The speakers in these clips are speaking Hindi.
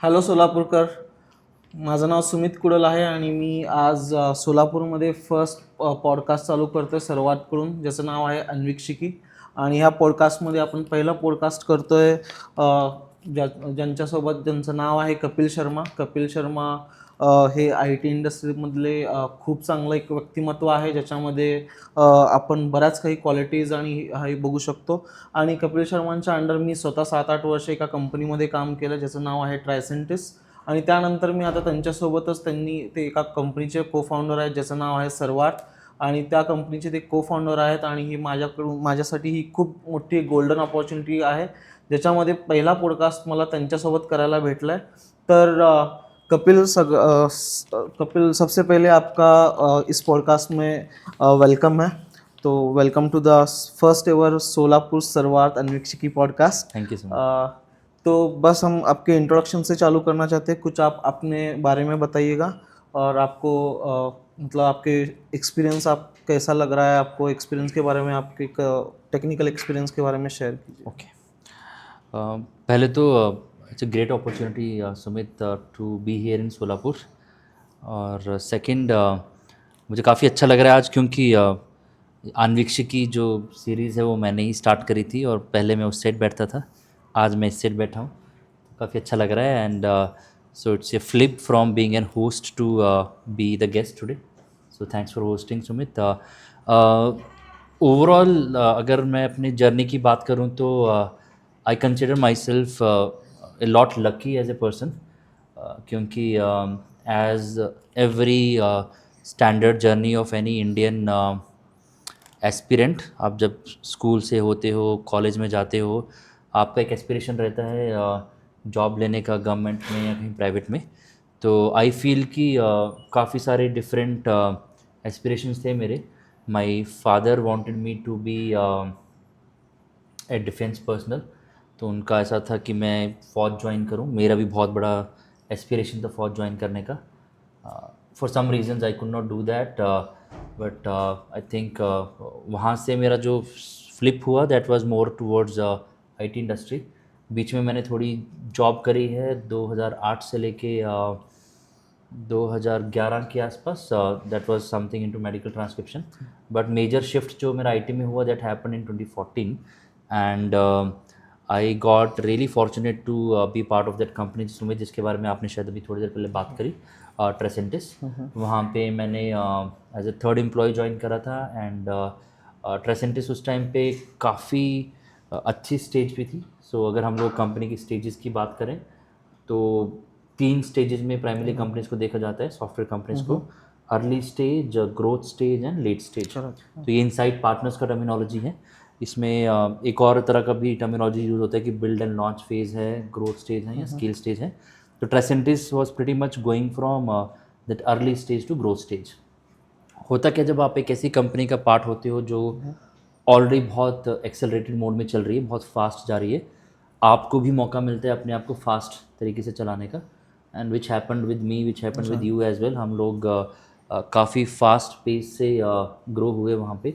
हॅलो सोलापूरकर. माझं नाव सुमित कुडल आहे आणि मी आज सोलापूरमध्ये फर्स्ट पॉडकास्ट चालू करतो आहे सर्वातकडून, ज्याचं नाव आहे अन्वीक्षिकी. आणि ह्या पॉडकास्टमध्ये आपण पहिला पॉडकास्ट करतो आहे ज्यांचं नाव आहे कपिल शर्मा. कपिल शर्मा हे आय टी इंडस्ट्रीमधले खूप चांगलं एक व्यक्तिमत्व आहे, ज्याच्यामध्ये आपण बऱ्याच काही क्वालिटीज आणि हे बघू शकतो. आणि कपिल शर्मांच्या अंडर मी स्वतः 7-8 वर्ष एका कंपनीमध्ये काम केलं, ज्याचं नाव आहे ट्रायसेंटिस. आणि त्यानंतर मी आता त्यांच्यासोबतच ते एका कंपनीचे को फाउंडर आहेत, ज्याचं नाव आहे सर्वार्थ. आणि त्या कंपनीचे ते को फाउंडर आहेत आणि ही माझ्यासाठी ही खूप मोठी गोल्डन अपॉर्च्युनिटी आहे, ज्याच्यामध्ये पहिला पॉडकास्ट मला त्यांच्यासोबत करायला भेटला आहे. तर कपिल, सबसे पहले आपका इस पॉडकास्ट में वेलकम है. तो welcome to the first ever Solapur Sarvarth Anvikshiki podcast. Thank you so much. तो बस हम आपके इंट्रोडक्शन से चालू करना चाहते हैं. कुछ आप अपने बारे में बताइएगा और आपको मतलब आपके एक्सपीरियंस आप कैसा लग रहा है, आपको एक्सपीरियंस के बारे में, आपके टेक्निकल एक्सपीरियंस के बारे में शेयर कीजिए. ओके. पहले तो it's a great opportunity Sumit to be here in Solapur. और सेकंड मुझे काफ़ी अच्छा लग रहा है आज, क्योंकि अन्वीक्षिकी जो सीरीज़ है वो मैंने ही स्टार्ट करी थी और पहले मैं उस साइड बैठता था. आज मैं इस साइड बैठा हूँ, काफ़ी अच्छा लग रहा है. And so it's a flip from being an host to be the guest today. So thanks for hosting Sumit. Overall अगर मैं अपनी जर्नी की बात करूँ तो I consider my self a lot lucky as a person, क्योंकि as every standard journey of any Indian aspirant, आप जब स्कूल से होते हो, कॉलेज में जाते हो, आपका एक एस्पिरेशन रहता है जॉब लेने का, गवर्नमेंट में या कहीं प्राइवेट में. तो आई फील कि काफ़ी सारे डिफरेंट एस्पिरेशंस थे मेरे. My father wanted me to be a defence personnel. तो उनका ऐसा था कि मैं फ़ौज ज्वाइन करूं. मेरा भी बहुत बड़ा एस्पिरेशन था फ़ौज ज्वाइन करने का. For some reasons I could not do that, but I think वहाँ से मेरा जो फ्लिप हुआ that was more towards IT industry. बीच में मैंने थोड़ी जॉब करी है 2008 से लेके 2011 के आसपास. That was something into medical transcription. But major shift जो मेरा आईटी में हुआ that happened in 2014. And I got really fortunate to be part of that company Sumit, जिसके बारे में आपने शायद अभी थोड़ी देर पहले बात करी, ट्रायसेंटिस. वहाँ पे मैंने as a third employee join करा था. एंड ट्रायसेंटिस उस टाइम पे काफ़ी अच्छी स्टेज पे थी. सो अगर हम लोग कंपनी की स्टेजेस की बात करें तो 3 स्टेजेस में प्राइमरी कंपनीज को देखा जाता है, सॉफ्टवेयर कंपनीज को: early stage, growth stage and let stage. तो ये इनसाइड पार्टनर्स का टर्मिनोलॉजी है. इसमें एक और तरह का भी टर्मिनोलॉजी यूज़ होता है कि बिल्ड एंड लॉन्च फेज़ है, ग्रोथ स्टेज है या स्केल स्टेज है. तो Tricentis was pretty much going from that early stage to growth stage. होता क्या, जब आप एक ऐसी कंपनी का पार्ट होते हो जो ऑलरेडी बहुत एक्सेलरेटेड मोड में चल रही है, बहुत फास्ट जा रही है, आपको भी मौका मिलता है अपने आप को फास्ट तरीके से चलाने का. And which happened with me, which happened with you as well. हम लोग काफ़ी फास्ट पेस से ग्रो हुए वहाँ पे.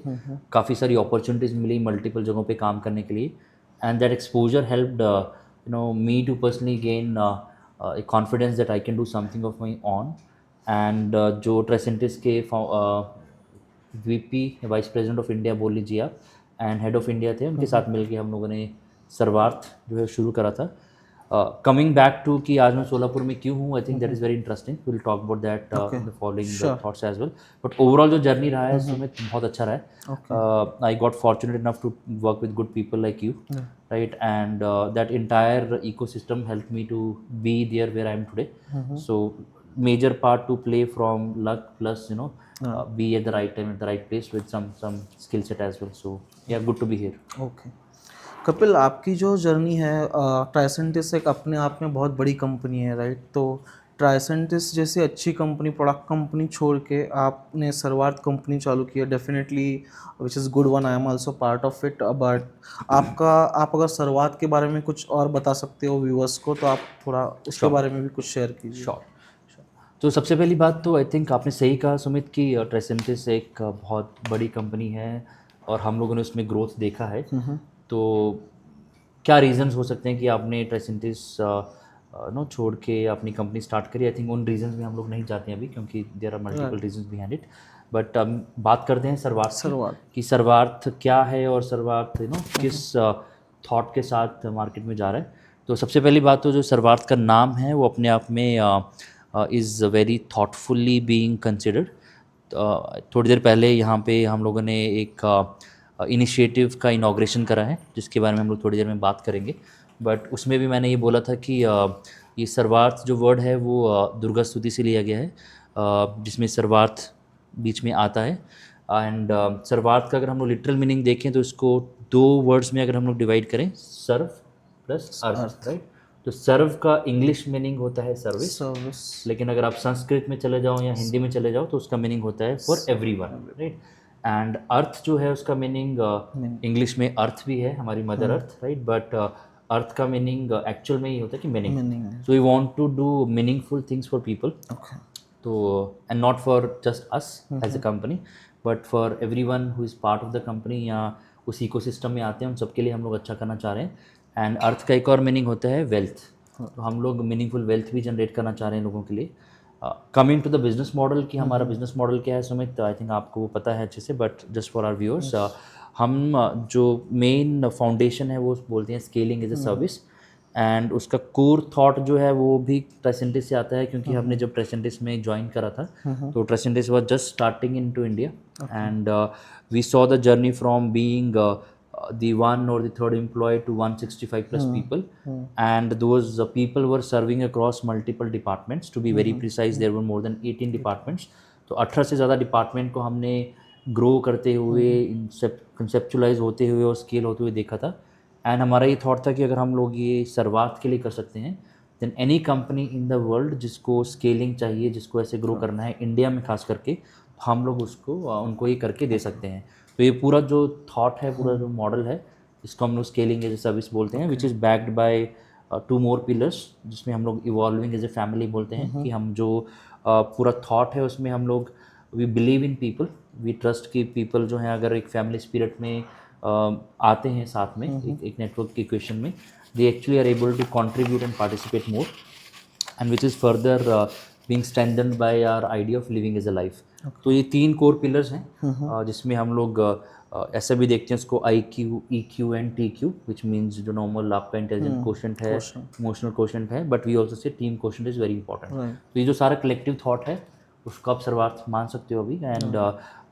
काफ़ी सारी अपॉर्चुनिटीज़ मिली मल्टीपल जगहों पे काम करने के लिए. And that exposure helped me to personally gain a confidence that I can do something of my own. And जो ट्रायसेंटिस के VP, vice president of India बोल लीजिए आप, एंड हेड ऑफ इंडिया थे, उनके साथ मिलके हम लोगों ने सर्वार्थ जो है शुरू करा था. कमिंग बैक टू कि आज मैं सोलापुर में क्यों हूँ, I think that is very interesting. Will talk about that in the following thoughts as well. But overall जो जर्नी रहा है उसमें बहुत अच्छा रहा है. I got fortunate enough to work with good people like you, right? And that entire ecosystem help me to be there where I am today. So major part to play from luck plus be at the right time at the right place with some skill set as well. So yeah, good to be here. Okay. Kapil, आपकी जो जर्नी है, ट्रायसेंटिस एक अपने आप में बहुत बड़ी कंपनी है, राइट? तो ट्रायसेंटिस जैसी अच्छी कंपनी, प्रोडक्ट कंपनी छोड़ के आपने सर्वार्थ कंपनी चालू की है. Definitely which is good one. I am also part of it. But आप अगर सर्वार्थ के बारे में कुछ और बता सकते हो व्यूअर्स को, तो आप थोड़ा उसके बारे में भी कुछ शेयर कीजिए. श्योर. तो सबसे पहली बात तो आई थिंक आपने सही कहा सुमित कि ट्रायसेंटिस एक बहुत बड़ी कंपनी है और हम लोगों ने उसमें ग्रोथ देखा है. तो क्या रीजंस हो सकते हैं कि आपने ट्रायसेंटिस नो छोड़ के अपनी कंपनी स्टार्ट करी। आई थिंक उन रीजंस में हम लोग नहीं जाते हैं अभी, क्योंकि there are multiple reasons behind it. But बात करते हैं सर्वार्थ की, सर्वार्थ। कि सर्वार्थ क्या है और सर्वार्थ किस थॉट के साथ मार्केट में जा रहा है। तो सबसे पहली बात तो जो सर्वार्थ का नाम है वो अपने आप में is very thoughtfully being considered. थोड़ी देर पहले यहाँ पे हम लोगों ने एक इनिशिएटिव का इनाग्रेशन करा है, जिसके बारे में हम लोग थोड़ी देर में बात करेंगे। बट उसमें भी मैंने ये बोला था कि ये सर्वार्थ जो वर्ड है वो दुर्गा स्तुति से लिया गया है, जिसमें सर्वार्थ बीच में आता है। एंड सर्वार्थ का अगर हम लोग लिटरल मीनिंग देखें तो इसको दो वर्ड्स में अगर हम लोग डिवाइड करें, सर्व प्लस अर्थ, राइट। तो सर्व का इंग्लिश मीनिंग होता है सर्विस, लेकिन अगर आप संस्कृत में चले जाओ या हिंदी में चले जाओ तो उसका मीनिंग होता है for everyone, right. And earth जो है उसका मीनिंग इंग्लिश में अर्थ भी है, हमारी मदर अर्थ, राइट। बट अर्थ का मीनिंग एक्चुअल में ही होता है कि meaning. So we want to do meaningful things for people, तो and not for just us as a company, but for everyone who is part of the company या उस इकोसिस्टम में आते हैं, उन सबके लिए हम लोग अच्छा करना चाह रहे हैं। एंड अर्थ का एक और मीनिंग होता है वेल्थ, तो हम लोग मीनिंगफुल वेल्थ भी जनरेट करना चाह रहे हैं लोगों के लिए। Coming to the business model, कि हमारा बिजनेस मॉडल क्या है सुमित, आई थिंक आपको वो पता है अच्छे से, but just for our viewers, हम जो मेन फाउंडेशन है वो बोलते हैं scaling as a service. And उसका कोर थॉट जो है वो भी ट्रेसेंटिस से आता है, क्योंकि हमने जब ट्रेसेंटिस में ज्वाइन करा था तो Tricentis was just starting in to India, and we saw the journey from being the one or the third employee to 165 plus people, and those people were serving across multiple departments. To be very precise, there were more than 18 departments. तो 18 से ज़्यादा डिपार्टमेंट को हमने ग्रो करते हुए, कंसेप्चुलाइज होते हुए और स्केल होते हुए देखा था। एंड हमारा ये थॉट था कि अगर हम लोग ये सर्वार्थ के लिए कर सकते हैं, then any company in the world जिसको स्केलिंग चाहिए, जिसको ऐसे ग्रो करना है इंडिया में खास करके, हम लोग उसको उनको ये करके दे सकते हैं। तो ये पूरा जो थॉट है, पूरा जो मॉडल है, इसको हम लोग स्केलिंग एज ए सर्विस बोलते हैं, which is backed by 2 more pillars, जिसमें हम लोग इवॉल्विंग एज ए फैमिली बोलते हैं। कि हम जो पूरा थॉट है उसमें हम लोग we believe in people, we trust कि पीपल जो हैं अगर एक फैमिली स्पिरिट में आते हैं साथ में, एक नेटवर्क के इक्वेशन में, they actually are able to contribute and participate more, and which is further being strengthened by our idea of living as a life. तो ये 3 कोर पिलर्स हैं, जिसमें हम लोग ऐसा भी देखते हैं इसको IQ, EQ and TQ, which means जो नॉर्मल आपका इंटेलिजेंट क्वोशंट है, इमोशनल क्वोशंट है, but we also say team quotient is very important. तो ये जो सारा कलेक्टिव थॉट है उसको आप सर्वार्थ मान सकते हो अभी। एंड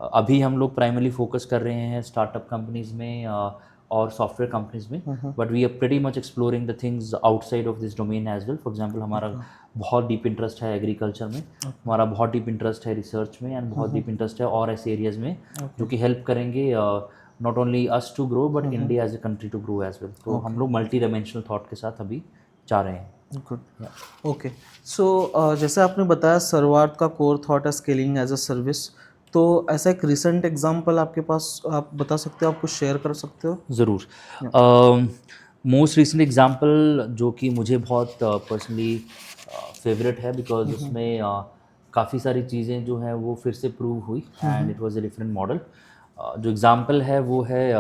अभी हम लोग प्राइमरली फोकस कर रहे हैं स्टार्टअप कंपनीज में और सॉफ्टवेयर कंपनीज में, but we are pretty much exploring the things outside of this domain as well. For example हमारा बहुत डीप इंटरेस्ट है एग्रीकल्चर में, हमारा बहुत डीप इंटरेस्ट है रिसर्च में, एंड बहुत डीप इंटरेस्ट है और ऐसे एरियाज में जो कि हेल्प करेंगे not only us to grow but India as a country to grow as well. तो हम लोग मल्टी डायमेंशनल थॉट के साथ अभी जा रहे हैं। Good, okay. सो जैसे आपने बताया सर्वार्थ का कोर थॉट है स्केलिंग एज अ सर्विस, तो ऐसा एक रिसेंट एग्जांपल आपके पास आप बता सकते हो, आप कुछ शेयर कर सकते हो? ज़रूर। मोस्ट रिसेंट एग्जांपल जो कि मुझे बहुत पर्सनली फेवरेट है, बिकॉज उसमें काफ़ी सारी चीज़ें जो हैं वो फिर से प्रूव हुई, and it was a different model. जो एग्जांपल है वो है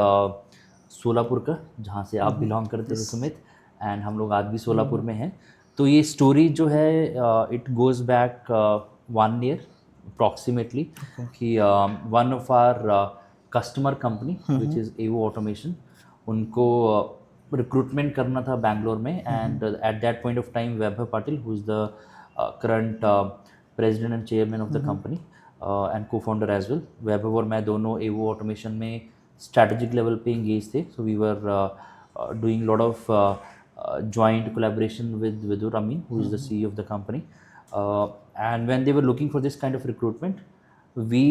सोलापुर का, जहाँ से आप बिलोंग करते थे सुमित, एंड हम लोग आज भी सोलापुर में हैं। तो ये स्टोरी जो है it goes back 1 year approximately, कि one of our customer company which is Avo automation, उनको रिक्रूटमेंट करना था बैंगलोर में, and at that point of time Vaibhav Patil, who is the current president and chairman of the company and cofounder as well, Vaibhav और मैं दोनों एवो ऑटोमेशन में स्ट्रैटेजिक लेवल पे इंगेज थे। So we were doing lot of joint collaboration with Vidur Amin, who is the CEO of the company. And when they were looking for this kind of recruitment, we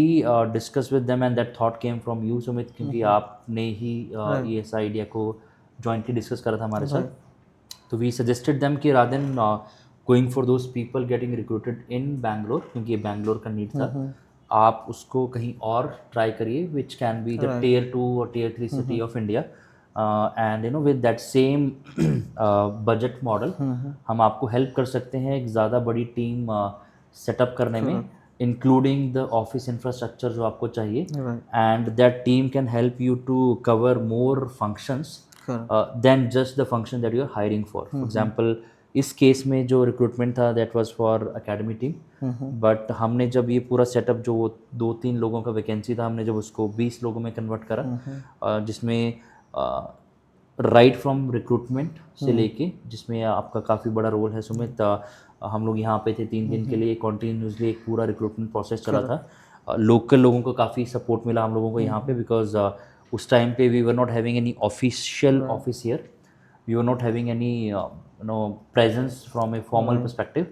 discussed with them, and that thought came from you, Sumit, क्योंकि आपने ही ये ऐसा आइडिया को jointly discuss करा था हमारे साथ। तो we suggested them कि rather than going for those people getting recruited in Bangalore, क्योंकि ये बैंगलोर का नीड था, आप उसको कहीं और ट्राई करिए, which can be the tier 2 और tier 3 city of India. And you know with that same budget model हम आपको हेल्प कर सकते हैं एक ज़्यादा बड़ी टीम सेटअप करने में, इंक्लूडिंग द ऑफिस इंफ्रास्ट्रक्चर जो आपको चाहिए, and that team can help you to cover more functions than just the function that you are hiring for. For example इस केस में जो रिक्रूटमेंट था that was for academy team, but हमने जब ये पूरा सेटअप जो 2-3 लोगों का वैकेंसी था, हमने जब उसको 20 लोगों में कन्वर्ट करा, जिसमें राइट फ्रॉम रिक्रूटमेंट से लेके, जिसमें आपका काफ़ी बड़ा रोल है सुमित। हम लोग यहाँ पे थे 3 दिन के लिए, कॉन्टीन्यूसली एक पूरा रिक्रूटमेंट प्रोसेस चला था। लोकल लोगों को काफ़ी सपोर्ट मिला हम लोगों को यहाँ पे, बिकॉज उस टाइम पे we were not having any official office here, we were not having any presence from a formal perspective.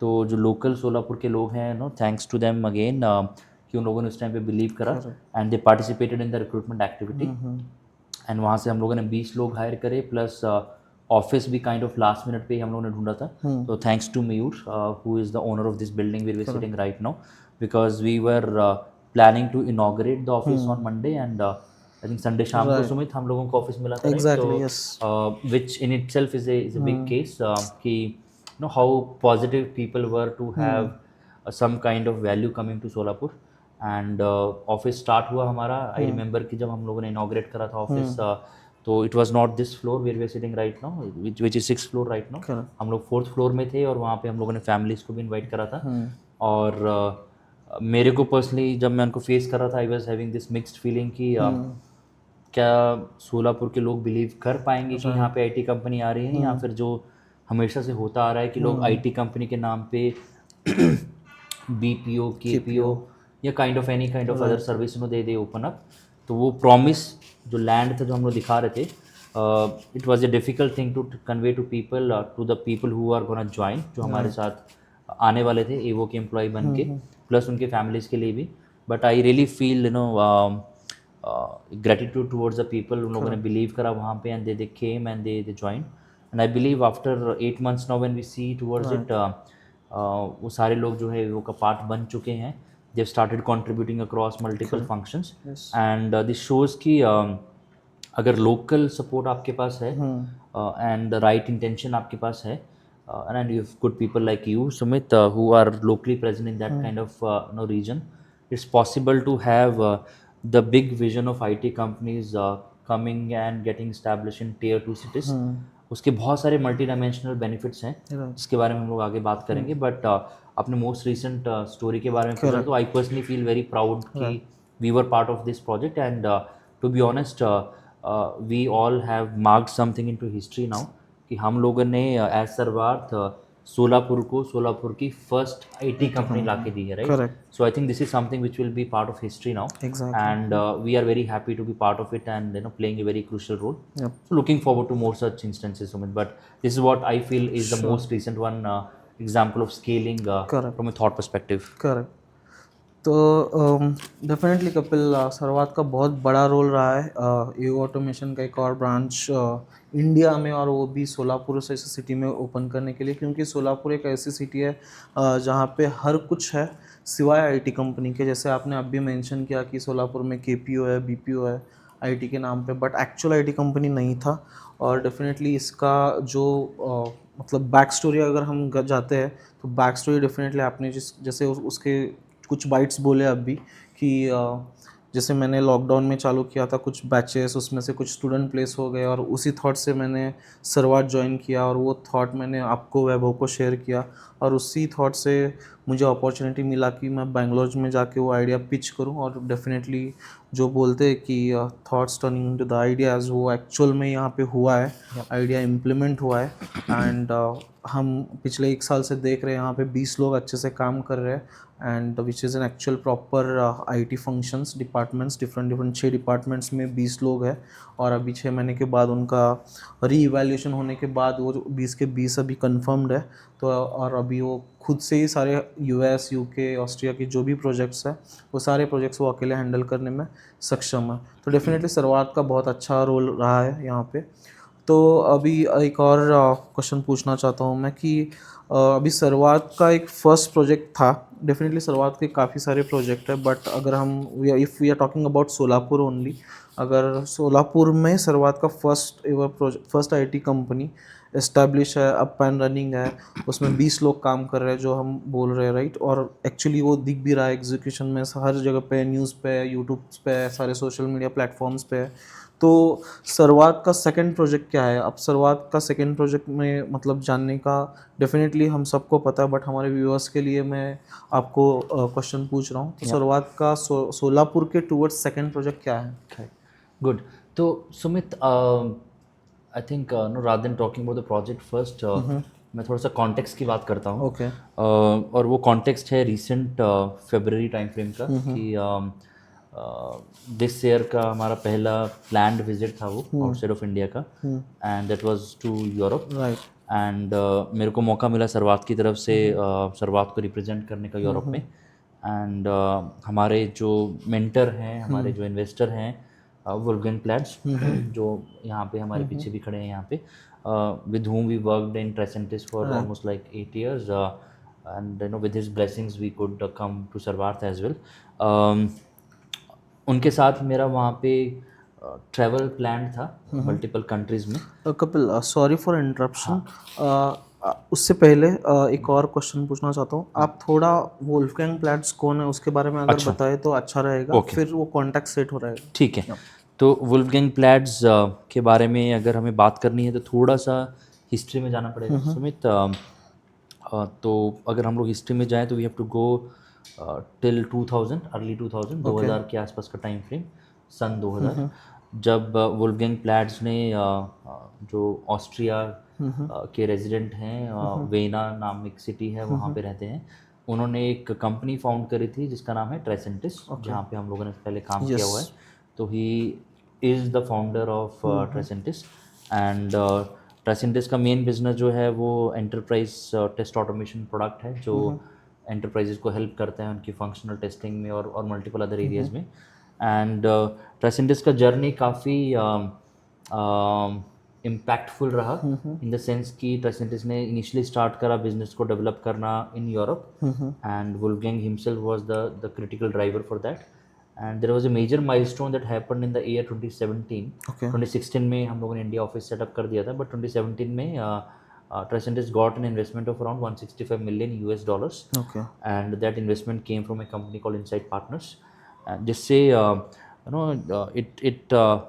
तो जो लोकल सोलापुर के लोग हैं, थैंक्स टू देम अगेन, कि उन लोगों ने उस टाइम पे बिलीव करा and they participated in the recruitment activity. And वहाँ से हम लोगों ने 20 लोग हायर करे, प्लस ऑफिस भी काइंड ऑफ लास्ट मिनट पे ही हम लोगों ने ढूंढा था। तो thanks to Mayur, who is the owner of this building where we are sitting right now, because we were planning to inaugurate the office on Monday, and I think Sunday शाम को सुमित हम लोगों को ऑफिस मिला था, Exactly, yes. which in itself is a big case, कि how positive people were to have some kind of value coming to Solapur. And office start हुआ हमारा। आई रिमेंबर कि जब हम लोगों ने इनॉग्रेट करा था ऑफिस, तो it was not this floor where we are sitting right now, which is 6th floor right now. हम लोग 4th फ्लोर में थे, और वहाँ पे हम लोगों ने फैमिलीज को भी इनवाइट करा था। और मेरे को पर्सनली जब मैं उनको फेस कर रहा था, I was having this mixed feeling कि क्या सोलापुर के लोग बिलीव कर पाएंगे कि यहाँ पे आईटी कंपनी आ रही है, या फिर जो हमेशा से होता आ रहा है कि लोग आईटी कंपनी के नाम पे बीपीओ, केपीओ या kind of any kind of other service they open up. तो वो प्रॉमिस जो लैंड था जो हम लोग दिखा रहे थे, it was a difficult thing to convey to people, to the people who are gonna join, जो हमारे साथ आने वाले थे एवो के एम्प्लॉय बन के, प्लस उनके फैमिलीज़ के लिए भी। But I really feel gratitude towards the people, उन लोगों ने बिलीव करा वहाँ पे, and they came and they joined, and I believe after 8 months now when we see towards it, वो सारे लोग जो है वो का पार्ट बन चुके हैं। they've started contributing across multiple functions, and this shows कि अगर लोकल सपोर्ट आपके पास है एंड द राइट इंटेंशन आपके पास है, and you have good people like you Sumit, who are locally present in that kind of region, it's possible to have the big vision of IT companies coming and getting established in tier 2 cities. उसके बहुत सारे मल्टी डायमेंशनल बेनिफिट्स हैं, जिसके बारे में हम लोग आगे बात करेंगे। बट अपने मोस्ट रिसेंट स्टोरी के बारे में पूछा, तो I personally feel very proud कि we were part of this project, and to be honest we all have marked something into history now, कि हम लोगों ने एज सर्वार्थ सोलापुर को सोलापुर की फर्स्ट आईटी कंपनी ला के दी है, right? So I think this is something which will be part of history now, and we are very happy to be part of it, and playing a very crucial role. So looking forward to more such instances, Sumit. But this is what I feel is the most recent one example of scaling from a thought perspective. Correct. तो डेफिनेटली कपिल, सर्वात का बहुत बड़ा रोल रहा है ईओ ऑटोमेशन का एक और ब्रांच इंडिया में, और वो भी सोलापुर जैसे सिटी में ओपन करने के लिए, क्योंकि सोलापुर एक ऐसी सिटी है जहाँ पे हर कुछ है सिवाय आईटी कंपनी के। जैसे आपने अभी मेंशन किया कि सोलापुर में केपीओ है, बीपीओ है आईटी के नाम पे, बट एक्चुअल आईटी कंपनी नहीं था। और डेफिनेटली इसका जो मतलब बैक स्टोरी अगर हम जाते हैं, तो बैक स्टोरी डेफिनेटली आपने जैसे उसके कुछ बाइट्स बोले अभी कि जैसे मैंने लॉकडाउन में चालू किया था कुछ बैचेस, उसमें से कुछ स्टूडेंट प्लेस हो गए, और उसी थॉट से मैंने सर्वात ज्वाइन किया, और वो थॉट मैंने आपको, वैभव को शेयर किया, और उसी थॉट से मुझे अपॉर्चुनिटी मिला कि मैं बेंगलोर में जाके वो आइडिया पिच करूं। और डेफिनेटली जो बोलते हैं कि thoughts turning into the ideas, वो एक्चुअल में यहाँ पे हुआ है, आइडिया इम्प्लीमेंट हुआ है। एंड हम पिछले 1 साल से देख रहे हैं यहाँ पे 20 लोग अच्छे से काम कर रहे हैं, and which is an actual proper IT functions departments, different 6 departments में 20 लोग हैं। और अभी 6 महीने के बाद उनका री-इवैल्यूएशन होने के बाद वो 20 के 20 अभी कंफर्म्ड है। तो और अभी वो खुद से ही सारे यूएस, यूके, ऑस्ट्रिया की जो भी प्रोजेक्ट्स हैं, वो सारे प्रोजेक्ट्स वो अकेले हैंडल करने में सक्षम है। तो डेफिनेटली सर्वात का बहुत अच्छा रोल रहा है यहाँ पे। तो अभी एक और क्वेश्चन पूछना चाहता हूँ मैं कि अभी सर्वात का एक फर्स्ट प्रोजेक्ट था, डेफिनेटली सर्वात के काफ़ी सारे प्रोजेक्ट है, बट अगर हम if we are talking about Solapur only, अगर सोलापुर में सर्वात का फर्स्ट आईटी कंपनी इस्टेब्लिश है, अप एंड रनिंग है, उसमें 20 लोग काम कर रहे हैं जो हम बोल रहे हैं, राइट? और एक्चुअली वो दिख भी रहा है एग्जीक्यूशन में, हर जगह पे, न्यूज़ पे, यूट्यूब पे, सारे सोशल मीडिया प्लेटफॉर्म्स पे। तो सर्वात का सेकंड प्रोजेक्ट क्या है? अब सर्वात का सेकंड प्रोजेक्ट में मतलब जानने का डेफिनेटली हम सबको पता है, बट हमारे व्यूअर्स के लिए मैं आपको क्वेश्चन पूछ रहा हूँ। तो सर्वात का सोलापुर के टूवर्ड्स सेकंड प्रोजेक्ट क्या है? गुड। तो Sumit, I think no rather than talking about the project first, मैं थोड़ा सा कॉन्टेक्स्ट की बात करता हूँ। ओके। और वो कॉन्टेक्स्ट है रिसेंट फेबररी टाइम फ्रेम का, कि दिस ईयर का हमारा पहला प्लान्ड विजिट था वो आउटसाइड ऑफ इंडिया का, and that was to Europe. Right. And मेरे को मौका मिला सर्वात की तरफ से सर्वात को रिप्रेजेंट करने का यूरोप में। एंड हमारे जो मेंटर हैं, हमारे जो इन्वेस्टर हैं, वुल्फगैंग प्लैट्स, जो यहाँ पे हमारे पीछे भी खड़े हैं यहाँ पे, with whom we worked in Tresentis for almost like 8 years, and you know with his blessings we could come to Sarwarth as well. उनके साथ मेरा वहाँ पे ट्रैवल प्लान था मल्टीपल कंट्रीज में। Kapil, sorry for interruption. उससे पहले एक और क्वेश्चन पूछना चाहता हूँ। आप थोड़ा वोल्फगैंग प्लैट्स कौन है उसके बारे में अगर बताए तो अच्छा रहेगा, फिर वो कॉन्टेक्ट सेट हो रहेगा। ठीक है। तो वुल्फगैंग प्लैट्स के बारे में अगर हमें बात करनी है तो थोड़ा सा हिस्ट्री में जाना पड़ेगा सुमित। तो अगर हम लोग हिस्ट्री में जाएं तो we have to go till 2000, early 2000, 2000 के आसपास का टाइम फ्रेम, सन 2000, जब वुल्फगैंग प्लैट्स ने जो ऑस्ट्रिया के रेजिडेंट हैं, वेना नाम एक सिटी है, वहाँ पे रहते हैं, उन्होंने एक कंपनी फाउंड करी थी जिसका नाम है ट्रेसेंटिस, जहाँ पे हम लोगों ने पहले काम किया हुआ है। तो he is the founder of Tricentis. And Tricentis का मेन बिजनेस जो है वो एंटरप्राइज टेस्ट ऑटोमेशन प्रोडक्ट है, जो एंटरप्राइजेज को हेल्प करते हैं उनकी फंक्शनल टेस्टिंग में और मल्टीपल अदर एरियाज में। एंड ट्रेसेंटिस का जर्नी काफ़ी इम्पैक्टफुल रहा, इन द सेंस कि ट्रेसेंटिस ने इनिशियली स्टार्ट करा बिजनेस को डेवलप करना in Europe, and Wolfgang himself was the critical driver for that. And there was a major milestone that happened in the year 2017। 2016 में हम लोगों ने इंडिया ऑफिस सेटअप कर दिया था, बट 2017 में Tresentis got an investment of around 165 million US dollars, and that investment came from a company called Insight Partners. जिससे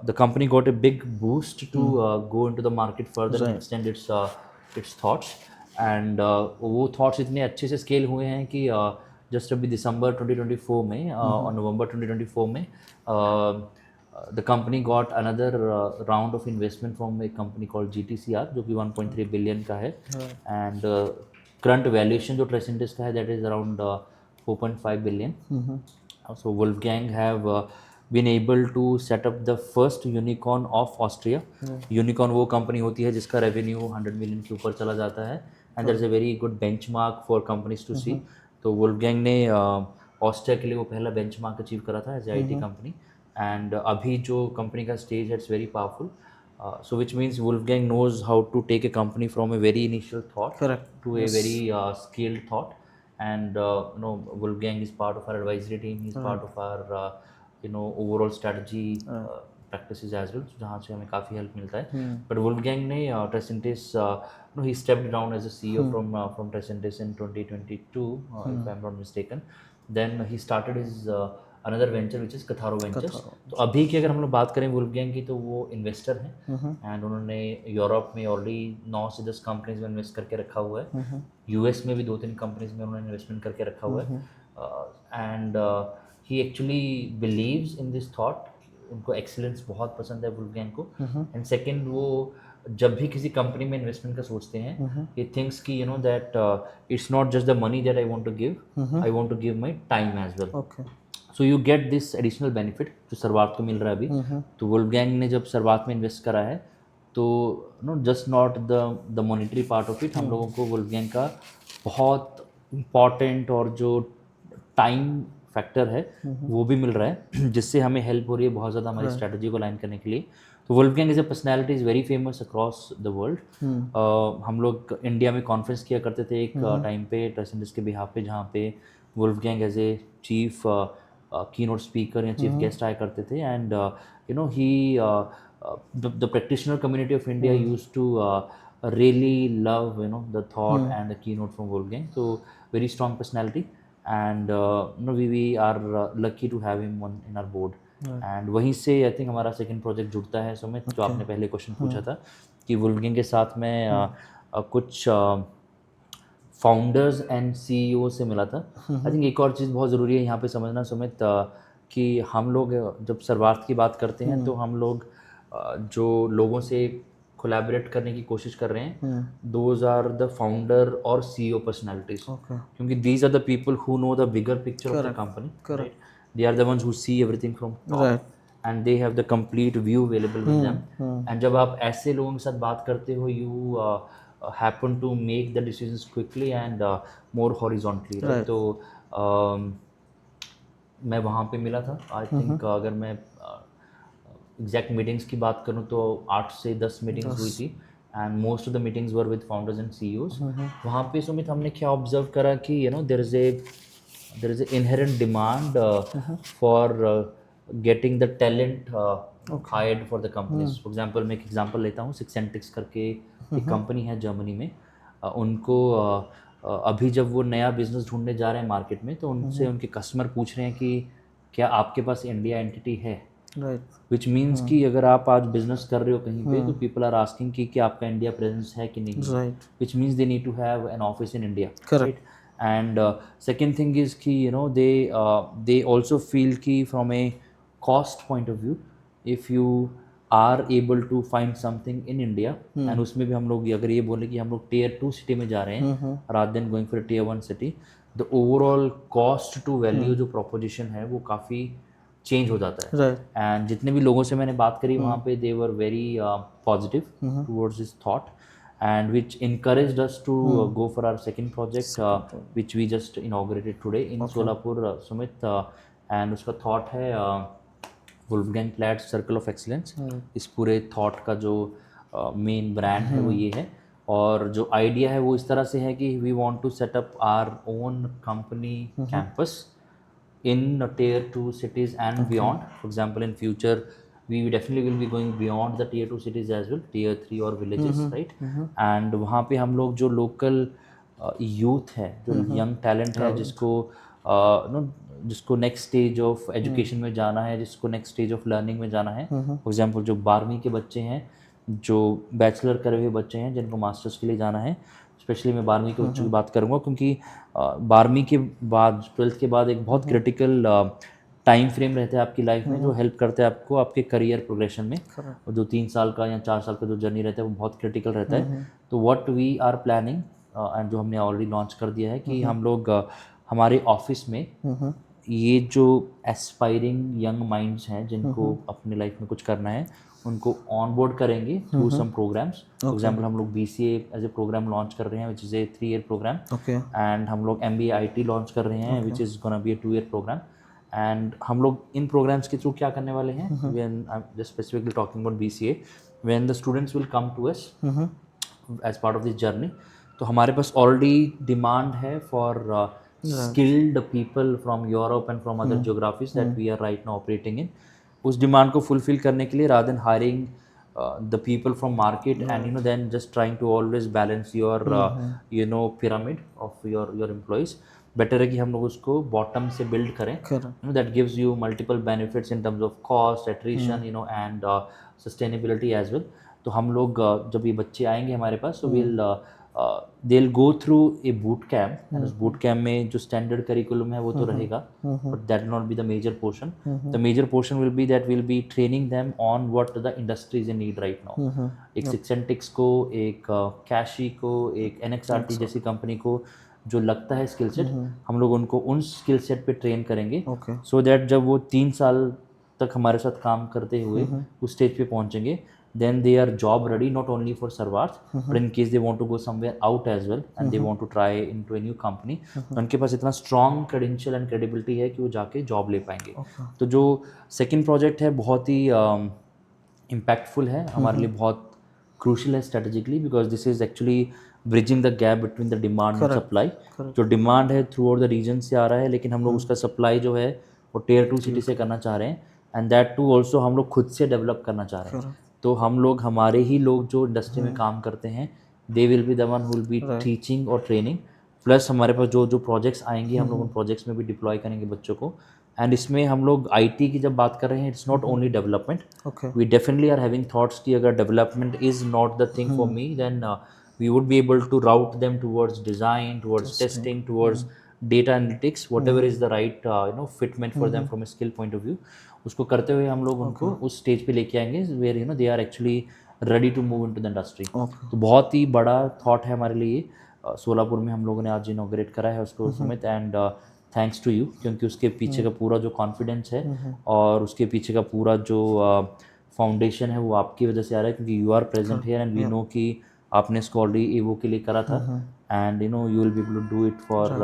the company got a big boost to go into the market further and extend its thoughts. And वो thoughts इतने अच्छे से scale हुए हैं कि just अभी दिसंबर 2024 में और नवंबर 2024 में the company got another round of investment from a company called GTCR, जो कि 1.3 billion का है, and current valuation जो Tresentis का है that is around 4.5 billion. So Wolfgang have been able to set up the first unicorn of Austria. Unicorn वो कंपनी होती है जिसका रेवेन्यू 100 मिलियन के ऊपर चला जाता है, and there is a very good benchmark for companies to see. तो वुल्फगैंग ने ऑस्ट्रिया के लिए वो पहला बेंचमार्क अचीव करा था as a IT company, and अभी जो कंपनी का स्टेज है it's very powerful. So which means Wolfgang knows how to take a company from a very initial thought to a very scaled thought. And Wolfgang is part of our advisory team. He's part of our overall strategy practices as well, जहाँ से हमें काफ़ी हेल्प मिलता है। But Wolfgang ने Tresentis, he stepped down as a CEO from Tresentis in 2022, if I'm not mistaken. Then he started his another venture which is कथारो वेंचर्स। तो अभी की अगर हम लोग बात करें वुल्फगैंग की, तो वो इन्वेस्टर हैं, एंड उन्होंने यूरोप में ऑलरेडी 9 से 10 कंपनीज में इन्वेस्ट करके रखा हुआ है। यूएस में भी 2-3 कंपनीज में उन्होंने इन्वेस्टमेंट करके रखा हुआ है, and he actually believes in this thought. उनको एक्सीलेंस बहुत पसंद है वुल्फगैंग को। एंड सेकेंड, वो जब भी किसी कंपनी में इन्वेस्टमेंट का सोचते हैं, ही थिंक्स कि that it's not just the money that I want to give, I want to give my time as well. So you get this additional benefit जो सर्वात को मिल रहा है अभी। तो वुल्फगैंग ने जब सर्वात में इन्वेस्ट करा है, तो just not the monetary part of it, हम लोगों को वुल्फगैंग का बहुत इम्पॉर्टेंट और जो टाइम फैक्टर है वो भी मिल रहा है, जिससे हमें हेल्प हो रही है बहुत ज़्यादा हमारी स्ट्रैटेजी को लाइन करने के लिए। तो Wolfgang as a personality is very famous across the world. हम लोग इंडिया में कॉन्फ्रेंस किया करते थे एक टाइम पे ट्रेसेंटिस के बिहाफ पे, जहाँ पे Wolfgang as a chief keynote speaker या चीफ गेस्ट आया करते थे, and he the practitioner community of India used to really love the thought and the keynote from Wolfgang. So very strong personality, and we are lucky to have him in our board. And वहीं से आई थिंक हमारा सेकंड प्रोजेक्ट जुड़ता है सुमित, जो आपने पहले क्वेश्चन पूछा था कि वुल्फगैंग के साथ में कुछ फाउंडर्स एंड सीईओ से मिला था। आई थिंक एक और चीज़ बहुत ज़रूरी है यहाँ पे समझना सुमित, कि हम लोग जब सर्वार्थ की बात करते हैं तो हम लोग जो लोगों से कोलैबोरेट करने की कोशिश कर रहे हैं, दोज आर द फाउंडर और सीईओ पर्सनैलिटीज, Okay. क्योंकि these are the people who know the bigger picture of the company, Correct. They are the ones who see everything from Right. And they have the complete view available with them. And जब आप ऐसे लोगों के साथ बात करते हो, you happen to make the decisions quickly and more horizontally, right? Right. तो मैं वहाँ पे मिला था। आई थिंक अगर मैं एग्जैक्ट मीटिंग्स की बात करूँ तो 8 से 10 मीटिंग्स हुई थी, and most of the meetings were with founders and CEOs. वहाँ पे सुमित हमने क्या ऑब्जर्व करा कि you know there is a inherent demand for getting the talent hired for the companies. For example मैं एक एग्जांपल लेता हूँ, सिक्सेंटिक्स करके एक कंपनी है जर्मनी में। उनको अभी जब वो नया बिजनेस ढूंढने जा रहे हैं मार्केट में, तो उनसे उनके कस्टमर पूछ रहे हैं कि क्या आपके पास इंडिया एंटिटी है, Right. विच मीन्स कि अगर आप आज बिजनेस कर रहे हो कहीं पे, तो पीपल आर आस्किंग कि क्या आपका इंडिया प्रेजेंस है कि नहीं, Right. Which means they need to have an office in India, Correct. And second thing is कि you know they also feel कि from a cost point of view, if you are able to find something in India, and उसमें भी हम लोग अगर ये बोले कि हम लोग टियर 2 सिटी में जा रहे हैं rather than going for tier 1 सिटी, the overall cost to value जो प्रोपोजिशन है वो काफ़ी चेंज हो जाता है। Right. एंड जितने भी लोगों से मैंने बात करी वहाँ पे, they were very positive towards this thought, and which encouraged us to go for our second project, which we just inaugurated today in Solapur, Sumit, and उसका thought है Wolfgang plants circle of excellence. इस पूरे थॉट का जो मेन ब्रांड है वो ये है, और जो आइडिया है वो इस तरह से है कि we want to set up our own company campus in tier 2 cities and beyond. For example, in future we definitely will be going beyond the tier 2 cities as well, tier 3 और villages, right? And वहाँ पे हम लोग जो local youth है, जो young talent है, जिसको जिसको नेक्स्ट स्टेज ऑफ एजुकेशन में जाना है, जिसको नेक्स्ट स्टेज ऑफ लर्निंग में जाना है, फॉर एग्जांपल जो 12वीं के बच्चे हैं, जो बैचलर करे हुए बच्चे हैं, जिनको मास्टर्स के लिए जाना है, स्पेशली मैं 12वीं के बच्चों की बात करूँगा, क्योंकि 12वीं के बाद 12th के बाद एक बहुत क्रिटिकल टाइम फ्रेम रहता है आपकी लाइफ में, जो हेल्प करता है आपको आपके करियर प्रोग्रेशन में, और जो 3 साल का या 4 साल का जो जर्नी रहता है वो बहुत क्रिटिकल रहता है। तो what we are planning, and जो हमने ऑलरेडी लॉन्च कर दिया है, कि हम लोग हमारे ऑफिस में ये जो एस्पायरिंग यंग माइंड्स हैं, जिनको अपने लाइफ में कुछ करना है, उनको ऑन बोर्ड करेंगे through some programs. For example हम लोग BCA as a program launch कर रहे हैं, which is a 3-year program, Okay. And हम लोग MBA IT लॉन्च कर रहे हैं, which is gonna be a 2-year program. And हम लोग इन प्रोग्राम्स के थ्रू क्या करने वाले हैं, when I am just specifically talking about BCA, when the students will come to us as part of this journey, तो हमारे पास ऑलरेडी डिमांड है for skilled people from Europe and from other geographies that we are right now operating in. उस डिमांड को फुलफिल करने के लिए, rather than hiring the people from market and you know then just trying to always balance your you know pyramid of your employees, better है कि हम लोग उसको bottom से build करें, Correct. you know, that gives you multiple benefits in terms of cost, attrition, you know, and sustainability as well. तो हम लोग जब ये बच्चे आएंगे हमारे पास, so we'll they'll go through a boot camp, and उस boot camp में जो standard curriculum है वो तो रहेगा, but that will not be the major portion. The major portion will be that we'll be training them on what the industry is in need right now. एक Sixentix को, एक Cashy को, एक NXRT जैसी कंपनी को जो लगता है स्किल सेट, हम लोग उनको उन स्किल सेट पे ट्रेन करेंगे, Okay. सो दैट जब वो 3 साल तक हमारे साथ काम करते हुए उस स्टेज पे पहुंचेंगे, then they are job ready not only for Sarwarth, but in case they want to go somewhere out as well and they want to try into a new company, तो उनके पास इतना strong credential and credibility है कि वो जाके जॉब ले पाएंगे। तो जो सेकंड प्रोजेक्ट है बहुत ही इम्पैक्टफुल है हमारे लिए, बहुत क्रूशल है strategically, because this is actually bridging the gap between the demand and supply. जो डिमांड है थ्रू आउट द रीजन से आ रहा है, लेकिन हम लोग उसका सप्लाई जो है वो टियर 2 सिटी से करना चाह रहे हैं, एंड दैट टू ऑल्सो हम लोग खुद से डेवलप करना चाह रहे हैं। तो हम लोग, हमारे ही लोग जो इंडस्ट्री में काम करते हैं, they will be the one who will be teaching और ट्रेनिंग, प्लस हमारे पास जो जो प्रोजेक्ट्स आएंगे हम लोग उन प्रोजेक्ट्स में भी डिप्लॉय करेंगे बच्चों को, एंड इसमें हम लोग आईटी की जब बात कर रहे हैं, it's not only development. Okay. We definitely are having thoughts कि अगर development is not the thing for me, then we would be able to route them towards design, towards testing, towards data analytics, whatever is the right fitment for them from a skill point of view. उसको करते हुए हम लोग उनको उस स्टेज पे लेके आएंगे where they are actually ready to move into the industry. Okay. तो बहुत ही बड़ा थॉट है हमारे लिए. सोलापुर में हम लोगों ने आज इनॉग्रेट करा है उसको Sumit, and thanks to you, क्योंकि उसके पीछे का पूरा जो कॉन्फिडेंस है और उसके पीछे का पूरा जो फाउंडेशन है वो आपकी वजह से आ रहा है, क्योंकि you are present here and we know कि आपने इसको ऑलरेडी एवो के लिए करा था, and you will be able to do it for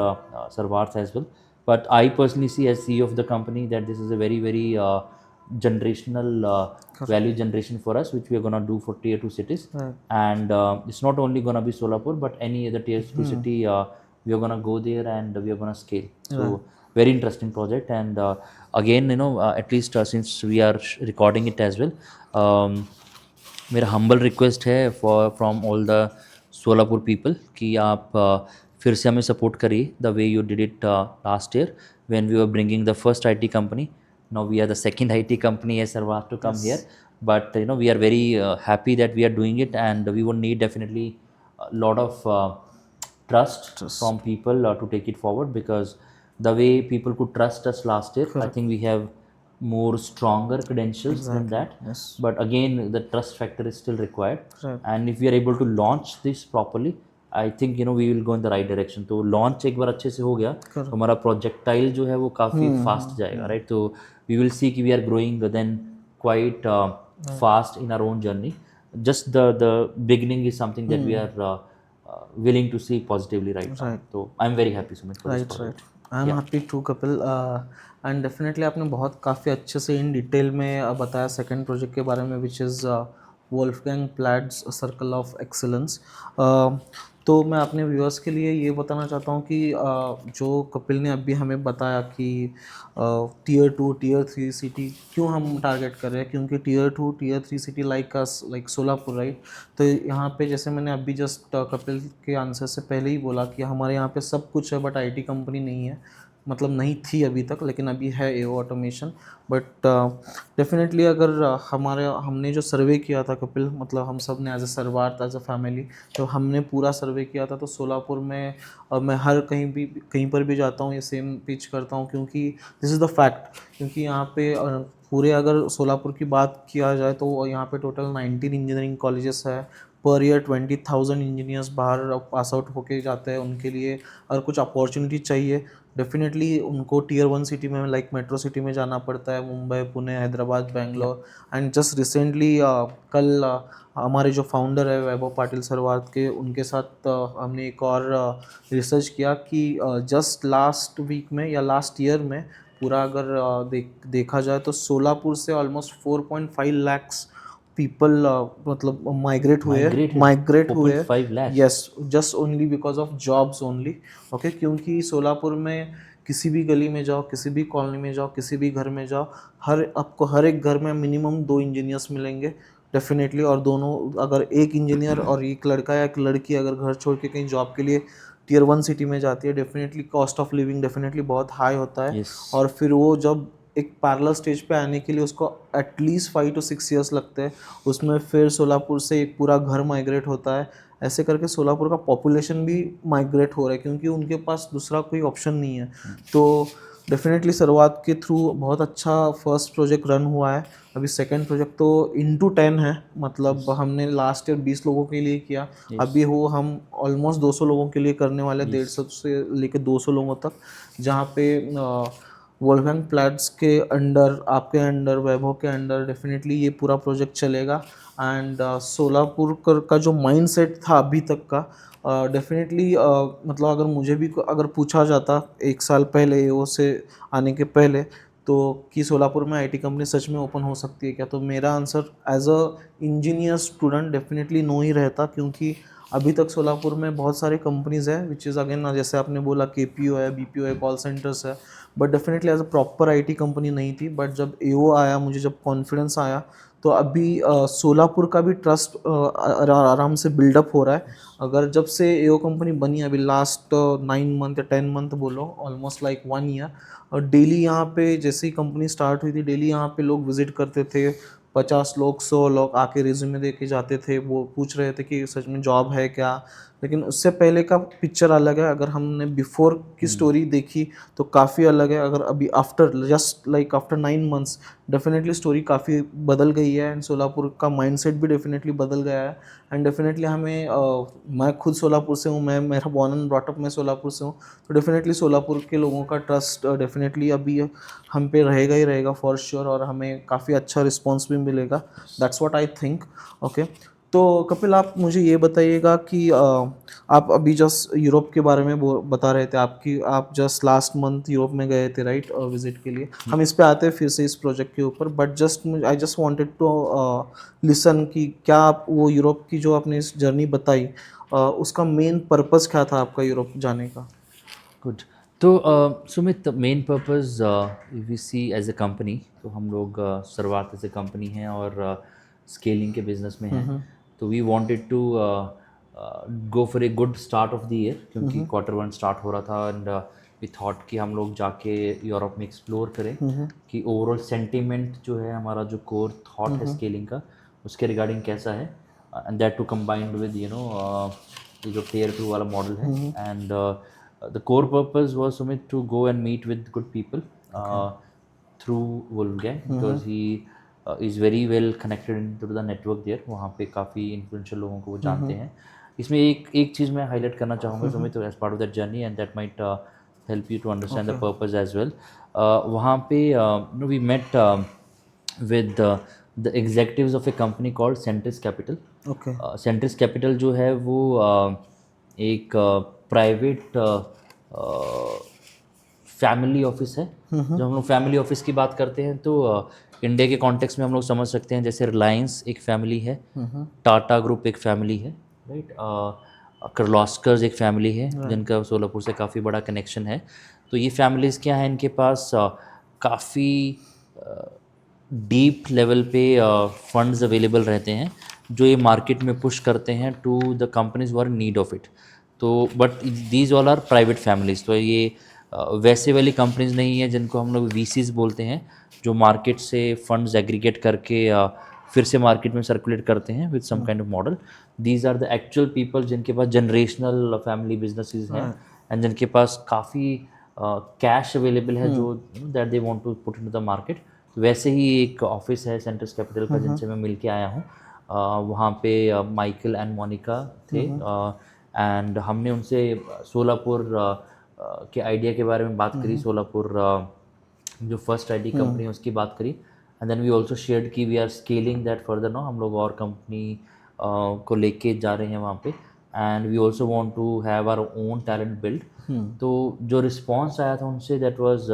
Sarvarth as well. But I personally see as CEO of the company that this is a very very generational value generation for us, which we are going to do for tier 2 cities. And it's not only going to be Solapur, but any other tier 2 city, we are going to go there and we are going to scale. So very interesting project. And again, at least since we are recording it as well, मेरा हम्बल रिक्वेस्ट है from all the Solapur people कि आप फिर से हमें सपोर्ट करिए the way you did it last year when we were bringing the first IT company. Now we are the second IT company as Sarvath to come here, but we are very happy that we are doing it, and we would need definitely a lot of trust from people to take it forward, because the way people could trust us last year, I think we have more stronger credentials than that. Yes. But again, the trust factor is still required. Right. And if we are able to launch this properly, I think we will go in the right direction. तो लॉन्च एक बार अच्छे से हो गया तो हमारा प्रोजेक्टाइल जो है वो काफ़ी फास्ट जाएगा, राइट. तो वी विल सी कि we are growing then quite fast in our own journey. Just the beginning is something that we are willing to see positively right now. So I'm very happy, Sumit, for this project. Right. I'm happy too, Kapil. And definitely आपने बहुत काफ़ी अच्छे से इन डिटेल में बताया सेकंड प्रोजेक्ट के बारे में, which is Wolfgang Platts circle of excellence. तो मैं अपने व्यूअर्स के लिए ये बताना चाहता हूँ कि जो कपिल ने अभी हमें बताया कि टियर 2 टियर 3 सिटी क्यों हम टारगेट कर रहे हैं, क्योंकि tier 2 tier 3 city like Solapur, right. तो यहाँ पे जैसे मैंने अभी जस्ट कपिल के आंसर से पहले ही बोला कि हमारे यहाँ पे सब कुछ है, बट IT कंपनी नहीं है, मतलब नहीं थी अभी तक, लेकिन अभी है एओ ऑटोमेशन. बट डेफिनेटली अगर हमने जो सर्वे किया था कपिल, मतलब हम सब ने एज अ सर्वार्थ एज अ फैमिली, तो हमने पूरा सर्वे किया था. तो सोलापुर में मैं हर कहीं पर भी जाता हूँ ये सेम पिच करता हूँ, क्योंकि दिस इज़ द फैक्ट. क्योंकि यहाँ पे पूरे अगर सोलापुर की बात किया जाए तो यहाँ पे टोटल 19 इंजीनियरिंग कॉलेजेस है. पर ईयर 20,000 इंजीनियर्स बाहर पास आउट होके जाते हैं. उनके लिए अगर कुछ अपॉर्चुनिटी चाहिए, डेफिनेटली उनको टियर 1 सिटी में लाइक मेट्रो सिटी में जाना पड़ता है, Mumbai, Pune, Hyderabad, Bangalore. And just recently कल हमारे जो फाउंडर है वैभव पाटिल सर्वार्थ के, उनके साथ हमने एक और रिसर्च किया कि जस्ट लास्ट वीक में या लास्ट ईयर में पूरा अगर देखा जाए तो सोलापुर से ऑलमोस्ट 4.5 lakhs पीपल मतलब माइग्रेट हुए. 4.5 lakh. Yes, just only because of jobs only. Okay, क्योंकि सोलापुर में किसी भी गली में जाओ, किसी भी कॉलोनी में जाओ, किसी भी घर में जाओ, आपको हर एक घर में मिनिमम 2 इंजीनियर्स मिलेंगे डेफिनेटली. और दोनों, अगर एक इंजीनियर और एक लड़का या एक लड़की अगर घर छोड़ के कहीं जॉब के लिए टियर 1 सिटी में जाती है, definitely cost of living definitely बहुत हाई होता है. और फिर वो जब एक पैरेलल स्टेज पे आने के लिए उसको एटलीस्ट 5 to 6 years लगते हैं. उसमें फिर सोलापुर से एक पूरा घर माइग्रेट होता है. ऐसे करके सोलापुर का पॉपुलेशन भी माइग्रेट हो रहा है, क्योंकि उनके पास दूसरा कोई ऑप्शन नहीं है. तो डेफिनेटली शुरुआत के थ्रू बहुत अच्छा फर्स्ट प्रोजेक्ट रन हुआ है. अभी सेकंड प्रोजेक्ट तो into 10 है, मतलब हमने लास्ट ईयर 20 लोगों के लिए किया. अभी वो हम ऑलमोस्ट 200 लोगों के लिए करने वाले, 150 से लेकर 200 लोगों तक, जहाँ पे वोल्फगैंग प्लैट्स के अंडर, आपके अंडर, वैभव के अंडर डेफिनेटली ये पूरा प्रोजेक्ट चलेगा. एंड सोलापुर का जो माइंडसेट था अभी तक का, डेफिनेटली मतलब अगर मुझे भी अगर पूछा जाता 1 साल पहले एओ से आने के पहले तो कि सोलापुर में IT कंपनी सच में ओपन हो सकती है क्या, तो मेरा answer as a engineer student definitely no ही रहता. क्योंकि अभी तक सोलापुर में बहुत सारे कंपनीज है विच इज़ अगेन जैसे आपने बोला KPO है, BPO है, कॉल सेंटर्स है, but definitely as a proper IT company नहीं थी। बट जब AO आया, मुझे जब कॉन्फिडेंस आया, तो अभी सोलापुर का भी ट्रस्ट आराम से बिल्डअप हो रहा है। अगर जब से AO कंपनी बनी अभी लास्ट 9 मंथ या 10 मंथ बोलो, ऑलमोस्ट लाइक 1 ईयर, और डेली यहाँ पे जैसे ही कंपनी स्टार्ट हुई थी डेली यहाँ पे लोग विजिट करते थे। 50 लोग 100 लोग आके रिज्यूमे दे के जाते थे, वो पूछ रहे थे कि सच में जॉब है क्या। लेकिन उससे पहले का पिक्चर अलग है। अगर हमने बिफोर की स्टोरी देखी तो काफ़ी अलग है। अगर अभी after just like after 9 months definitely story काफ़ी बदल गई है, एंड सोलापुर का माइंडसेट भी डेफिनेटली बदल गया है। एंड डेफिनेटली हमें मैं खुद सोलापुर से हूँ, मैं मेरा बॉर्न एंड ब्रॉटअप मैं सोलापुर से हूँ, तो डेफिनेटली सोलापुर के लोगों का ट्रस्ट डेफिनेटली अभी हम पे रहेगा ही रहेगा फॉर श्योर, और हमें काफ़ी अच्छा रिस्पॉन्स भी मिलेगा। That's what I think. Okay, तो कपिल आप मुझे ये बताइएगा कि आप अभी जस्ट यूरोप के बारे में बता रहे थे, आप जस्ट लास्ट मंथ यूरोप में गए थे राइट, विजिट के लिए। हम इस पे आते हैं फिर से इस प्रोजेक्ट के ऊपर, but I just wanted to listen कि क्या आप वो यूरोप की जो आपने इस जर्नी बताई, उसका मेन पर्पस क्या था आपका यूरोप जाने का? गुड। तो Sumit, main purpose if we see as a company, तो हम लोग शुरुआत एज ए कंपनी हैं और स्केलिंग के बिजनेस में हैं। तो we wanted to go for a good start of the year, क्योंकि Q1 स्टार्ट हो रहा था, एंड वी थॉट कि हम लोग जाके यूरोप में एक्सप्लोर करें कि ओवरऑल सेंटिमेंट जो है, हमारा जो कोर थॉट है स्केलिंग का, उसके रिगार्डिंग कैसा है, and that to combined with ये जो Tier 2 वाला मॉडल है। And the core purpose was Sumit to go and meet with good people through Wolfgang, because he is very well connected into the network there. वहाँ पे काफ़ी influential लोगों को वो जानते हैं। इसमें एक चीज़ मैं highlight करना चाहूँगा Sumit, as part of that journey, and that might help you to understand the purpose as well. वहाँ पे we met with the executives of a company called Centris Capital. ओके। सेंट्रिस कैपिटल जो है वो एक प्राइवेट फैमिली ऑफिस है। जब हम लोग फैमिली ऑफिस की बात करते हैं तो इंडिया के कॉन्टेक्स्ट में हम लोग समझ सकते हैं, जैसे रिलायंस एक फैमिली है, टाटा ग्रुप एक फैमिली है, राइट, किर्लोस्कर एक फैमिली है, जिनका सोलापुर से काफ़ी बड़ा कनेक्शन है। तो ये फैमिलीज़ क्या हैं, इनके पास काफ़ी डीप लेवल पे फंड्स अवेलेबल रहते हैं, जो ये मार्केट में पुश करते हैं to the companies were need of it. तो but these all are private families. तो ये वैसे वाली कंपनीज नहीं है जिनको हम लोग VCs बोलते हैं, जो मार्केट से फंड्स एग्रीगेट करके फिर से मार्केट में सर्कुलेट करते हैं with some kind of model. These are the actual people जिनके पास जनरेशनल फैमिली बिजनेसेस हैं, एंड जिनके पास काफ़ी कैश अवेलेबल है, जो that they want to put into the market. वैसे ही एक ऑफिस है सेंट्रिस कैपिटल का, जिनसे मैं मिल के आया हूँ। वहाँ पे माइकल एंड मोनिका थे, एंड हमने उनसे सोलापुर के आइडिया के बारे में बात करी, सोलापुर जो फर्स्ट IT कंपनी है उसकी बात करी, and then we also shared कि we are scaling that further now, हम लोग और कंपनी को लेके जा रहे हैं वहाँ पे, and we also want to have our own talent build. तो जो रिस्पॉन्स आया था उनसे, that was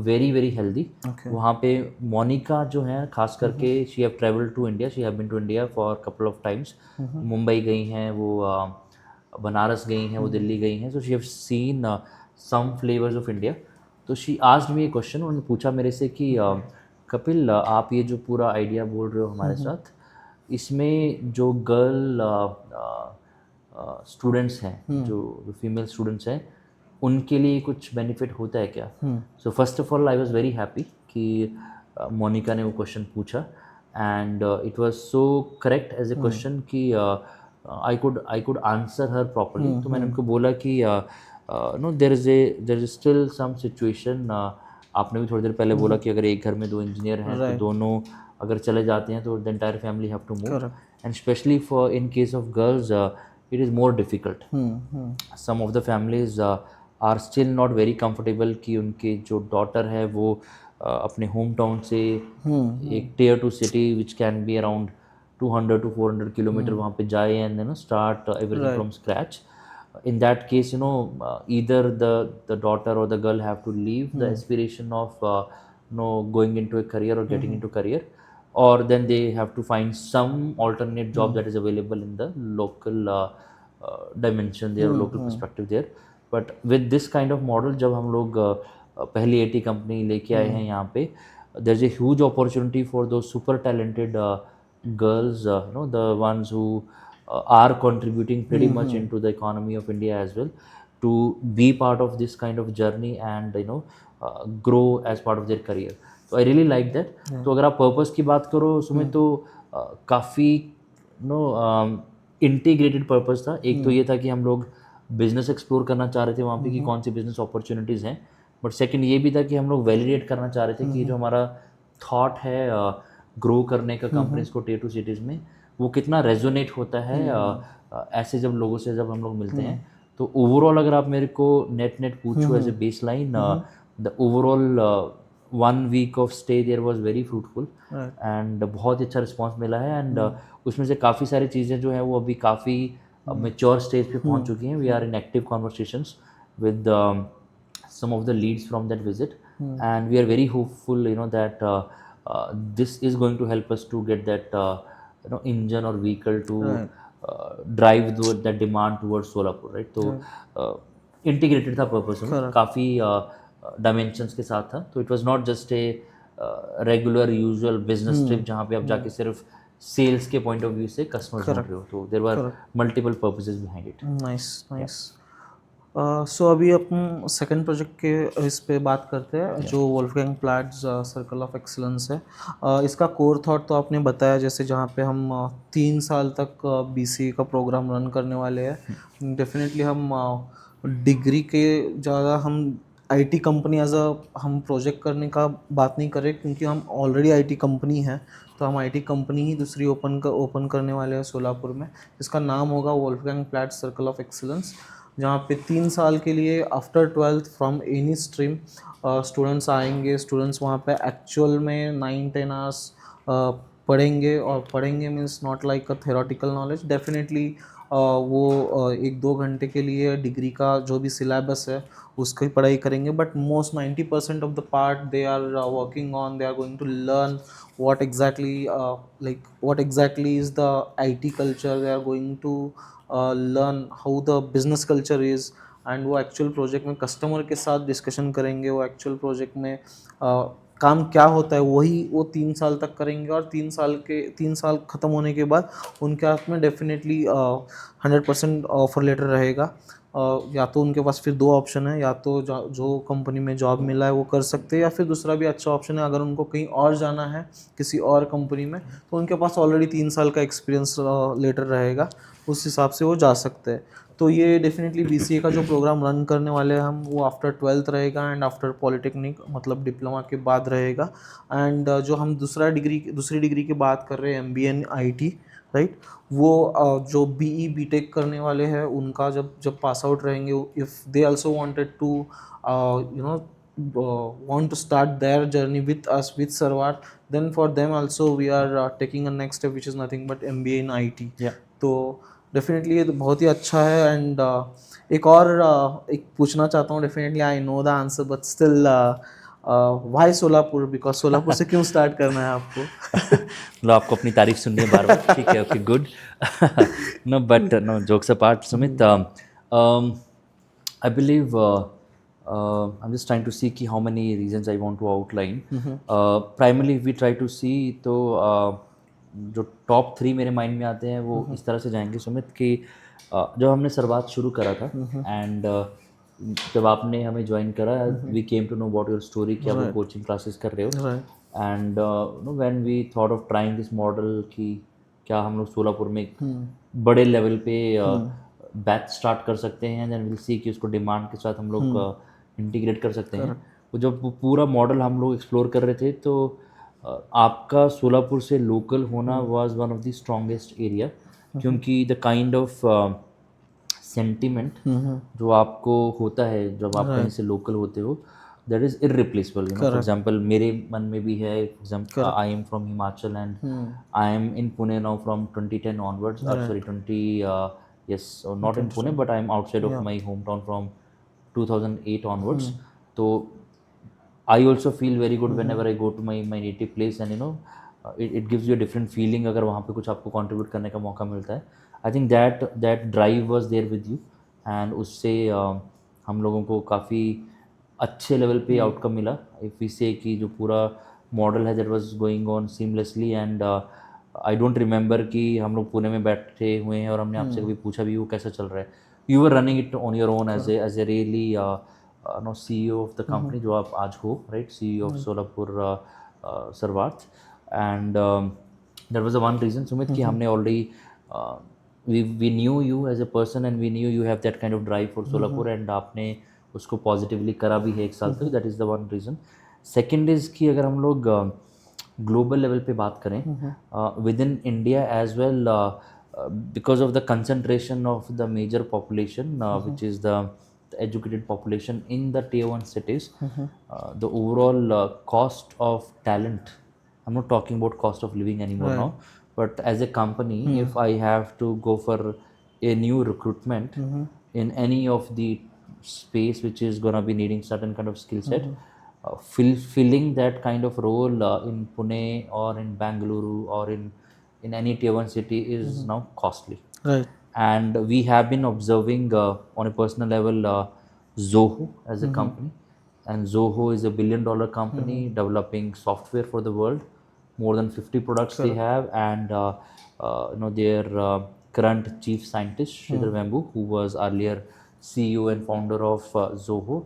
very very healthy. वहाँ पे मोनिका जो है खास करके, she have travelled to India, she have been to India for couple of times. Mumbai गई हैं वो, बनारस गई हैं वो, दिल्ली गई हैं। So she have seen some flavours of India. तो she asked me a question, उन्होंने पूछा मेरे से कि कपिल, आप ये जो पूरा आइडिया बोल रहे हो हमारे साथ, इसमें जो गर्ल स्टूडेंट्स हैं, जो फीमेल स्टूडेंट्स हैं, उनके लिए कुछ बेनिफिट होता है क्या? So first of all I was very happy कि मोनिका ने वो क्वेश्चन पूछा, and it was so correct as a question कि I could answer her properly. तो मैंने उनको बोला कि no, there is still some situation. आपने भी थोड़ी देर पहले बोला कि अगर एक घर में 2 इंजीनियर हैं, तो दोनों अगर चले जाते हैं तो the entire family have to move, and specially for in case of girls it is more difficult. Some of the families are still not very comfortable कि उनके जो डॉटर है वो अपने होम टाउन से एक Tier 2 city which can be around 200 to 400 kilometre वहाँ पे जाए, and then start everything from scratch. In that case, either the daughter or the girl have to leave the aspiration of going into a career or getting into career, or then they have to find some alternate job that is available in the local dimension there, local perspective there. But with this kind of model, जब हम लोग पहली IT कंपनी लेके आए हैं यहाँ पे, there's a huge opportunity for those super talented girls, the ones who are contributing pretty much into the economy of India as well, to be part of this kind of journey and grow as part of their career. So I really like that. तो अगर आप पर्पस की बात करो उसमें तो काफ़ी इंटीग्रेटेड पर्पस था. एक तो ये था कि हम लोग बिजनेस एक्सप्लोर करना चाह रहे थे वहाँ पे कि कौन सी बिजनेस अपॉर्चुनिटीज़ हैं, बट सेकंड ये भी था कि हम लोग वैलिडेट करना चाह रहे थे कि जो हमारा थॉट है ग्रो करने का कंपनीज को टियर 2 सिटीज़ में, वो कितना रेजोनेट होता है ऐसे जब लोगों से जब हम लोग मिलते हैं. तो ओवरऑल अगर आप मेरे को नेट पूछो as a baseline, the overall 1 week of stay there was very fruitful and बहुत अच्छा रिस्पांस मिला है. एंड उसमें से काफ़ी सारी चीज़ें जो है वो अभी काफ़ी मेच्योर स्टेज पे पहुंच चुकी हैं. We are in active conversations with some of the leads from that visit, and we are very hopeful that this is going to help us to get that engine or vehicle to drive that demand towards Solapur, right? तो integrated था purpose में, काफ़ी dimensions के साथ था. तो it was not just a regular usual business trip जहाँ पे आप जाके सिर्फ सेल्स के पॉइंट ऑफ व्यू से कस्टमर ढूंढ रहे हो. तो there were multiple purposes behind it. Nice. So अभी अपन सेकंड प्रोजेक्ट के इस पे बात करते हैं जो Wolfgang Platts circle of excellence है. इसका कोर थॉट तो आपने बताया, जैसे जहाँ पे हम 3 साल तक BCA का प्रोग्राम रन करने वाले हैं. डेफिनेटली हम डिग्री के ज़्यादा हम IT कंपनी एज हम प्रोजेक्ट करने का बात नहीं कर रहे, क्योंकि हम ऑलरेडी IT कंपनी है. तो हम IT कंपनी ही दूसरी ओपन करने वाले हैं सोलापुर में. इसका नाम होगा Wolfgang Platts circle of excellence, जहाँ पे 3 साल के लिए after 12th from any stream students आएंगे. स्टूडेंट्स वहाँ पे एक्चुअल में 9-10 आवर्स पढ़ेंगे, और पढ़ेंगे means not like a theoretical knowledge. Definitely वो 1-2 घंटे के लिए डिग्री का जो भी सिलेबस है उसकी पढ़ाई करेंगे, but most 90% of the part they are working on, they are going to learn what exactly is the IT culture. They are going to learn how the business culture is, and वो एक्चुअल प्रोजेक्ट में कस्टमर के साथ डिस्कशन करेंगे. वो एक्चुअल प्रोजेक्ट में काम क्या होता है वही वो 3 साल तक करेंगे. और 3 साल ख़त्म होने के बाद उनके हाथ में डेफिनेटली 100% ऑफर लेटर रहेगा. या तो उनके पास फिर 2 ऑप्शन है, या तो जो कंपनी में जॉब मिला है वो कर सकते हैं, या फिर दूसरा भी अच्छा ऑप्शन है अगर उनको कहीं और जाना है किसी और कंपनी में, तो उनके पास ऑलरेडी 3 साल का एक्सपीरियंस लेटर रहेगा, उस हिसाब से वो जा सकते हैं. तो ये डेफिनेटली BCA का जो प्रोग्राम रन करने वाले हैं हम, वो आफ्टर 12th रहेगा एंड आफ्टर पॉलिटेक्निक मतलब डिप्लोमा के बाद रहेगा. एंड जो हम दूसरी डिग्री की बात कर रहे हैं MBA इन IT, राइट, वो जो BE BTech करने वाले हैं उनका जब पास आउट रहेंगे, if they also wanted to want to start their journey with us with Sarwar, then for them also we are taking a next step which is nothing but MBA in IT. तो डेफिनेटली ये तो बहुत ही अच्छा है. एंड एक पूछना चाहता हूँ, definitely I know the answer but still why Solapur, because Solapur से क्यों स्टार्ट करना है आपको? मतलब आपको अपनी तारीफ सुननी है बार बार. ठीक है, okay, good. No but no, jokes apart Sumit, I believe I'm just trying to see कि how many reasons I want to outline. Primarily if we try to see, तो जो टॉप 3 मेरे माइंड में आते हैं वो इस तरह से जाएंगे सुमित कि जब हमने शुरुआत शुरू करा था एंड जब आपने हमें ज्वाइन करा, we came to know about your story कि आप कोचिंग क्लासेस कर रहे हो. And when we thought of trying this model कि क्या हम लोग सोलापुर में एक बड़े लेवल पे बैच स्टार्ट कर सकते हैं, देन विल सी कि उसको डिमांड के साथ हम लोग इंटीग्रेट कर सकते हैं. वो जब पूरा मॉडल हम लोग एक्सप्लोर कर रहे थे, तो आपका सोलापुर से लोकल होना was one of the strongest area, क्योंकि द काइंड ऑफ सेंटिमेंट जो आपको होता है जब आप कहीं से लोकल होते हो, that is irreplaceable. For example मेरे मन में भी है. For example I am from Himachal and I M in Pune now from 2010 onwards. Sorry 20 yes, not in Pune, but I am outside of my hometown from 2008 onwards. So I also feel very good whenever I go to my native place, and it gives you a different feeling अगर वहाँ पे कुछ आपको कंट्रीब्यूट करने का मौका मिलता है. I think that drive was there with you, and उससे हम लोगों को काफ़ी अच्छे लेवल पे आउटकम मिला. इफ़ वी से कि जो पूरा मॉडल है that was going on seamlessly, and I don't remember कि हम लोग पुणे में बैठे हुए हैं और हमने आपसे कभी पूछा भी वो कैसा चल रहा है. You were running it on your own as a really no CEO of the company जो आप आज हो, right, CEO of Solapur Sarvarth. And that was the one reason Sumit कि हमने already we knew you as a person and we knew you have that kind of drive for Solapur, and आपने उसको पॉजिटिवली करा भी है एक साल तक. That is the one reason. Second is कि अगर हम लोग ग्लोबल लेवल पे बात करें with in India as well, because of the concentration of the major population which is the educated population in the tier 1 cities, the overall cost of talent, I'm not talking about cost of living anymore now, but as a company, if I have to go for a new recruitment in any of the space which is going to be needing certain kind of skill set, filling that kind of role in Pune or in Bangalore or in any tier 1 city is now costly. Right. And we have been observing on a personal level Zoho as a company, and Zoho is a $1 billion company developing software for the world. More than 50 products they have, and their current chief scientist Sridhar Vembu, who was earlier CEO and founder of Zoho,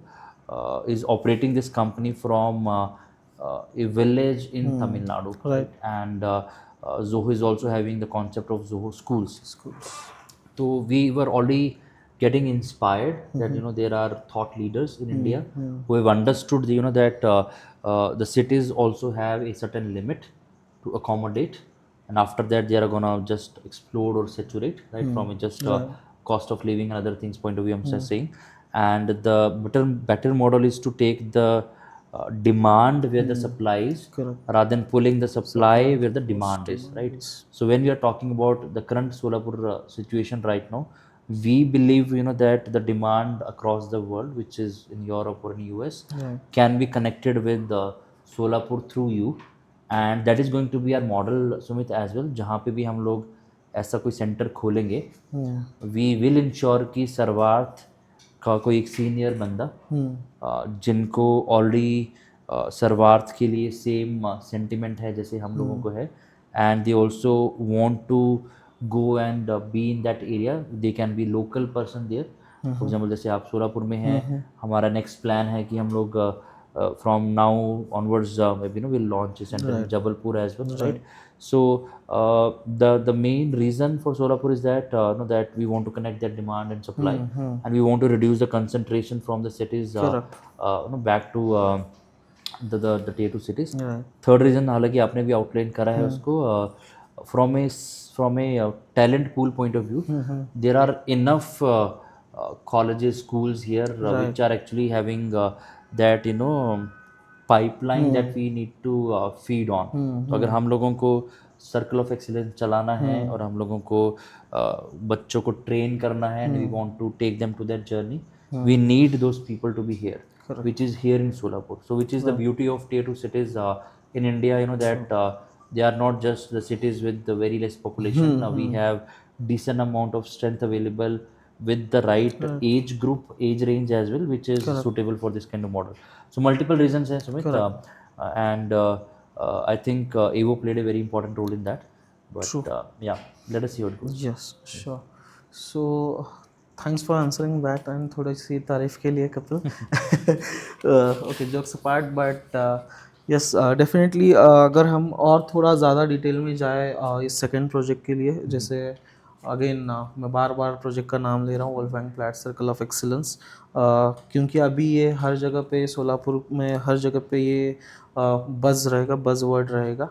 is operating this company from a village in Tamil Nadu. Right. And Zoho is also having the concept of Zoho schools. Schools. So we were already getting inspired that there are thought leaders in India who have understood that the cities also have a certain limit to accommodate, and after that they are gonna just explode or saturate, right, from a just cost of living and other things point of view, I'm just saying. And the better model is to take the demand where the supply is, Correct. rather than pulling the supply where the demand is, right? So when we are talking about the current Solapur situation right now, we believe that the demand across the world, which is in Europe or in US, can be connected with Solapur through you, and that is going to be our model, Sumit, as well. जहाँ पे भी हम लोग ऐसा कोई सेंटर खोलेंगे, we will ensure कि सर्वार्थ का कोई एक सीनियर बंदा जिनको ऑलरेडी सर्वार्थ के लिए सेम सेंटिमेंट है जैसे हम लोगों को है, and they also want to go and be in that area, they can be local person there. For example जैसे आप सोलापुर में हैं, हमारा नेक्स्ट प्लान है कि हम लोग from now onwards maybe we'll launch a center in Jabalpur as well, right? So the main reason for Solapur is that that we want to connect that demand and supply, and we want to reduce the concentration from the cities back to the tier 2 cities. Third reason, हालांकि आपने भी outline करा है उसको, from a talent pool point of view, there are enough colleges, schools here which are actually having that pipeline that we need to feed on. तो अगर हम लोगों को सर्कल ऑफ एक्सीलेंस चलाना है और हम लोगों को बच्चों को ट्रेन करना है, and we want to take them to that journey, we need those people to be here. Correct. Which is here in Solapur. So which is the beauty of tier 2 cities in India, that they are not just the cities with the very less population. We have decent amount of strength available with the right age group, age range as well, which is suitable for this kind of model. So multiple reasons, Sumit, and I think Evo played a very important role in that. But yeah, let us see how it goes. Yes, sure. So thanks for answering that, and थोड़ी सी तारीफ के लिए Kapil. Okay, jokes apart, but yes, definitely अगर हम और थोड़ा ज़्यादा डिटेल में जाए इस सेकंड प्रोजेक्ट के लिए, जैसे अगेन मैं बार बार प्रोजेक्ट का नाम ले रहा हूँ, Wolfgang flat circle of excellence, क्योंकि अभी ये हर जगह पे सोलापुर में हर जगह पे ये बज़ रहेगा, बज़ वर्ड रहेगा.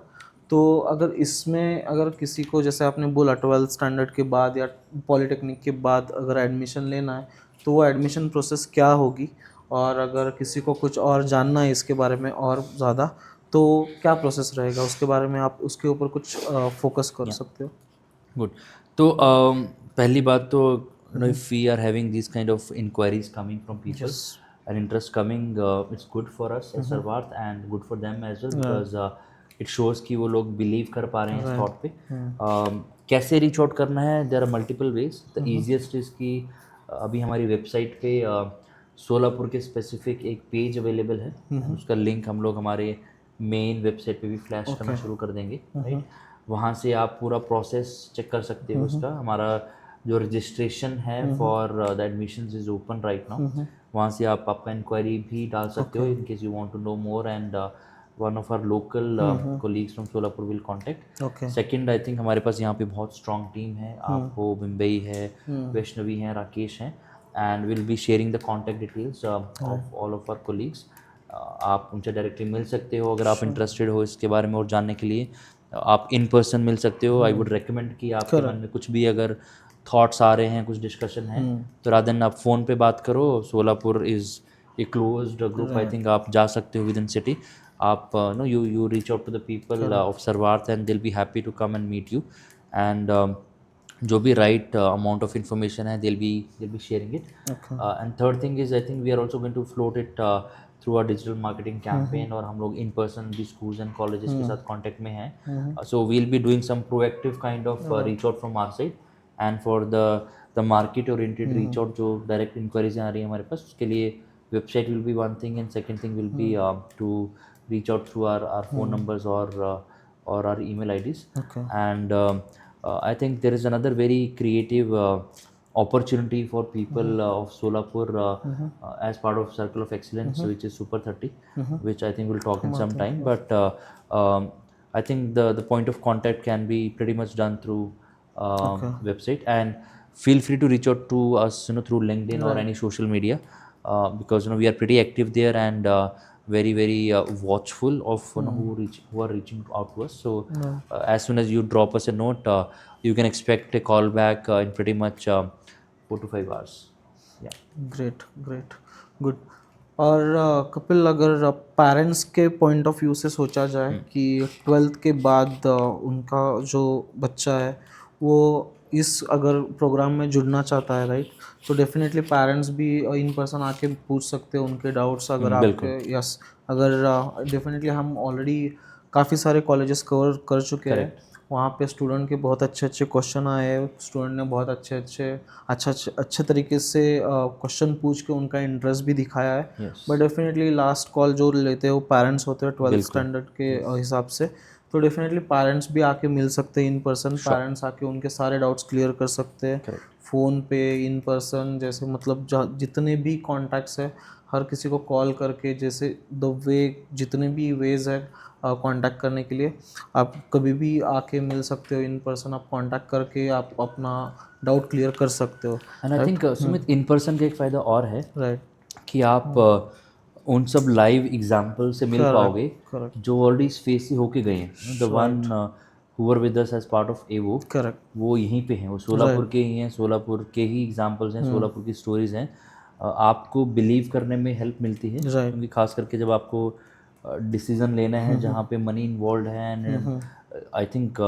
तो अगर इसमें अगर किसी को, जैसे आपने बोला 12th स्टैंडर्ड के बाद या पॉलीटेक्निक के बाद अगर एडमिशन लेना है, तो वो एडमिशन प्रोसेस क्या होगी, और अगर किसी को कुछ और जानना है इसके बारे में और ज़्यादा, तो क्या प्रोसेस रहेगा, उसके बारे में आप उसके ऊपर कुछ फोकस कर सकते हो. गुड. तो पहली बात तो if we are having these kind of inquiries coming from people and interest coming, it's good for us as Sarvarth and good for them as well, because it shows कि वो लोग बिलीव कर पा रहे हैं इस थॉट पे। कैसे रीच आउट करना है, there are multiple ways. The easiest is कि अभी हमारी वेबसाइट पे सोलापुर के स्पेसिफिक एक पेज अवेलेबल है, उसका लिंक हम लोग हमारे मेन वेबसाइट पे भी फ्लैश करना शुरू कर देंगे, राइट। वहाँ से आप पूरा प्रोसेस चेक कर सकते हो उसका। हमारा जो रजिस्ट्रेशन है for the admissions is open right now. वहाँ से आप आपका इंक्वायरी भी डाल सकते हो in case you want to know more, and one of our local colleagues from Solapur will contact. Okay second, I think हमारे पास यहाँ पे बहुत स्ट्रॉन्ग टीम है। आप हो, मुंबई है, वैष्णवी हैं, राकेश हैं, and will be sharing the contact details of all of our colleagues. आप उनसे डायरेक्टली मिल सकते हो अगर आप इंटरेस्टेड हो इसके बारे में और जानने के लिए। आप इन पर्सन मिल सकते हो। आई वुड रिकमेंड कि आपके मन में कुछ भी अगर थॉट्स आ रहे हैं, कुछ डिस्कशन है, तो रादर देन आप फ़ोन पे बात करो। Solapur is a closed group, I think आप जा सकते हो विद इन सिटी। आप know you reach out to the people of Sarvarth and they'll be happy to come and meet you, and जो भी राइट अमाउंट ऑफ इंफॉर्मेशन है they'll be sharing it. And third thing is I think we are also going to float it through our digital marketing campaign, और हम लोग इन पर्सन भी स्कूल्स एंड कॉलेजेस के साथ कॉन्टैक्ट में हैं। So we'll be doing some proactive kind of reach out from our side, and for the market oriented reach out जो डायरेक्ट इंक्वायरीज आ रही है हमारे पास, उसके लिए website will be one thing, and second thing will be to reach out through our phone numbers or our email IDs. Okay. And I think there is another very creative opportunity for people of Solapur as part of Circle of Excellence, which is Super 30, which I think we'll talk in some time. But I think the point of contact can be pretty much done through website, and feel free to reach out to us, through LinkedIn or any social media, because we are pretty active there, and very watchful of who are reaching out to us. So as soon as you drop us a note, you can expect a call back in pretty much 4 to 5 hours. Yeah. Great good. और कपिल, अगर पेरेंट्स के पॉइंट ऑफ व्यू से सोचा जाए कि 12th के बाद उनका जो बच्चा है वो इस अगर प्रोग्राम में जुड़ना चाहता है, राइट, तो डेफिनेटली पेरेंट्स भी इन पर्सन आके पूछ सकते हो उनके डाउट्स अगर आपके। यस, अगर डेफिनेटली हम ऑलरेडी काफ़ी सारे कॉलेजेस कवर कर चुके हैं, वहाँ पे स्टूडेंट के बहुत अच्छे क्वेश्चन आए, स्टूडेंट ने बहुत अच्छे तरीके से क्वेश्चन पूछ के उनका इंटरेस्ट भी दिखाया है। बट डेफिनेटली लास्ट कॉल जो लेते हैं वो पेरेंट्स होते हैं 12th स्टैंडर्ड के हिसाब से, तो डेफिनेटली पेरेंट्स भी आके मिल सकते हैं इन पर्सन। पेरेंट्स आके उनके सारे डाउट्स क्लियर कर सकते हैं फ़ोन पे, इन पर्सन, जैसे मतलब जितने भी कॉन्टैक्ट्स है हर किसी को कॉल करके, जैसे जितने भी वेज है कांटेक्ट करने के लिए, आप कभी भी आके मिल सकते हो इन पर्सन। आप कांटेक्ट करके आप अपना डाउट क्लियर कर सकते हो। And I think Sumit, in person का एक फ़ायदा और है, राइट, कि आप उन सब लाइव एग्जाम्पल से मिल पाओगे जो ऑलरेडी इस फेस से होके गए हैं। The one who were with us as part of एवो, करेक्ट, वो यहीं पे हैं, वो सोलापुर के ही हैं, सोलापुर के ही एग्जाम्पल्स हैं, सोलापुर की स्टोरीज हैं। आपको बिलीव करने में हेल्प मिलती है, क्योंकि खास करके जब आपको डिसीजन लेना है जहाँ पे मनी इन्वॉल्व है, एंड आई थिंक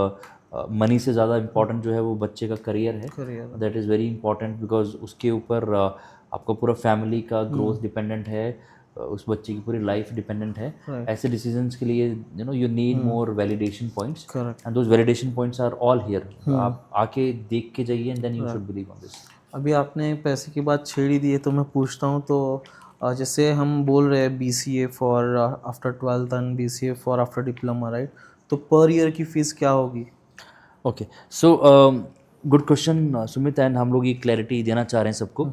मनी से ज़्यादा इम्पॉर्टेंट जो है वो बच्चे का करियर है। That is very important, because उसके ऊपर आपका पूरा फैमिली का ग्रोथ डिपेंडेंट है, उस बच्चे की पूरी लाइफ डिपेंडेंट है। ऐसे डिसीजंस के लिए you need more validation points, and those validation points are all here. आप आके देख के जाइए, and then you should believe on this. अभी आपने पैसे की बात छेड़ ही दी है, तो मैं पूछता हूँ, तो जैसे हम बोल रहे हैं BCA for after 12th and BCA for after diploma, right, तो पर ईयर की फ़ीस क्या होगी? Okay, so good question Sumit, and हम लोग ये क्लैरिटी देना चाह रहे हैं सबको।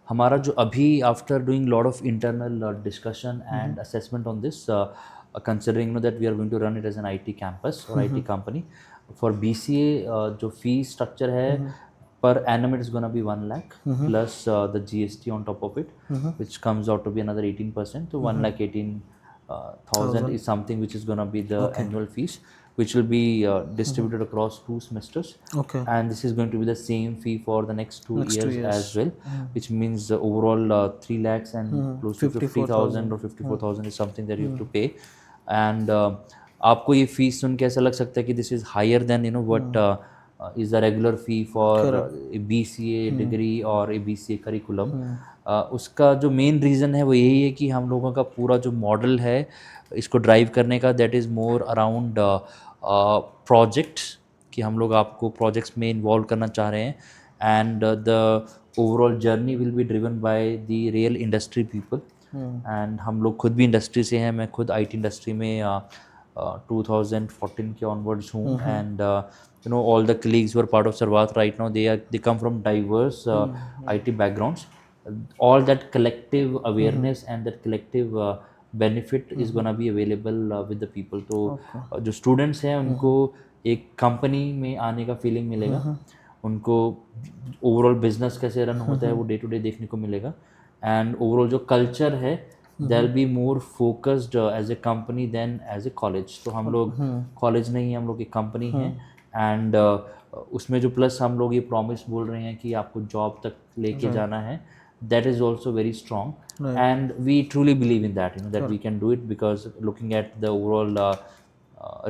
हमारा जो अभी after doing lot of internal discussion and assessment on this, considering that we are going to run it as an IT campus और IT कंपनी, फॉर BCA जो फीस स्ट्रक्चर है, per annum it is going to be 1 lakh plus the GST on top of it, which comes out to be another 18%. So 1,18,000 is something which is going to be the annual fees, which will be distributed across 2 semesters. Okay. And this is going to be the same fee for the next 2 years as well, which means overall 3 lakhs and close to 50,000 or 54,000 is something that you have to pay. And आपको ये फीस सुन के ऐसा लग सकता है कि this is higher than what is the regular fee for Correct. a BCA degree or a BCA curriculum. उसका जो मेन रीज़न है वो यही है कि हम लोगों का पूरा जो मॉडल है इसको ड्राइव करने का, that is more around projects, कि हम लोग आपको प्रोजेक्ट्स में इन्वॉल्व करना चाह रहे हैं, and the overall journey will be driven by the real industry people. And हम लोग खुद भी इंडस्ट्री से हैं, मैं खुद IT इंडस्ट्री में 2014 के ऑनवर्ड्स हूँ, and you know all the colleagues who are part of Sarvat right now, they come from diverse IT backgrounds. All that collective awareness and that collective benefit is gonna be available with the people. तो जो students हैं उनको एक company में आने का feeling मिलेगा, उनको overall business कैसे run होता है वो day to day देखने को मिलेगा, and overall जो culture है they'll be more focused as a company than as a college. तो हम लोग college नहीं, हम लोग एक company हैं, एंड उसमें जो प्लस हम लोग ये प्रॉमिस बोल रहे हैं कि आपको जॉब तक लेके जाना है, that is also very strong, and we truly believe in that, that we can do it, because looking at the overall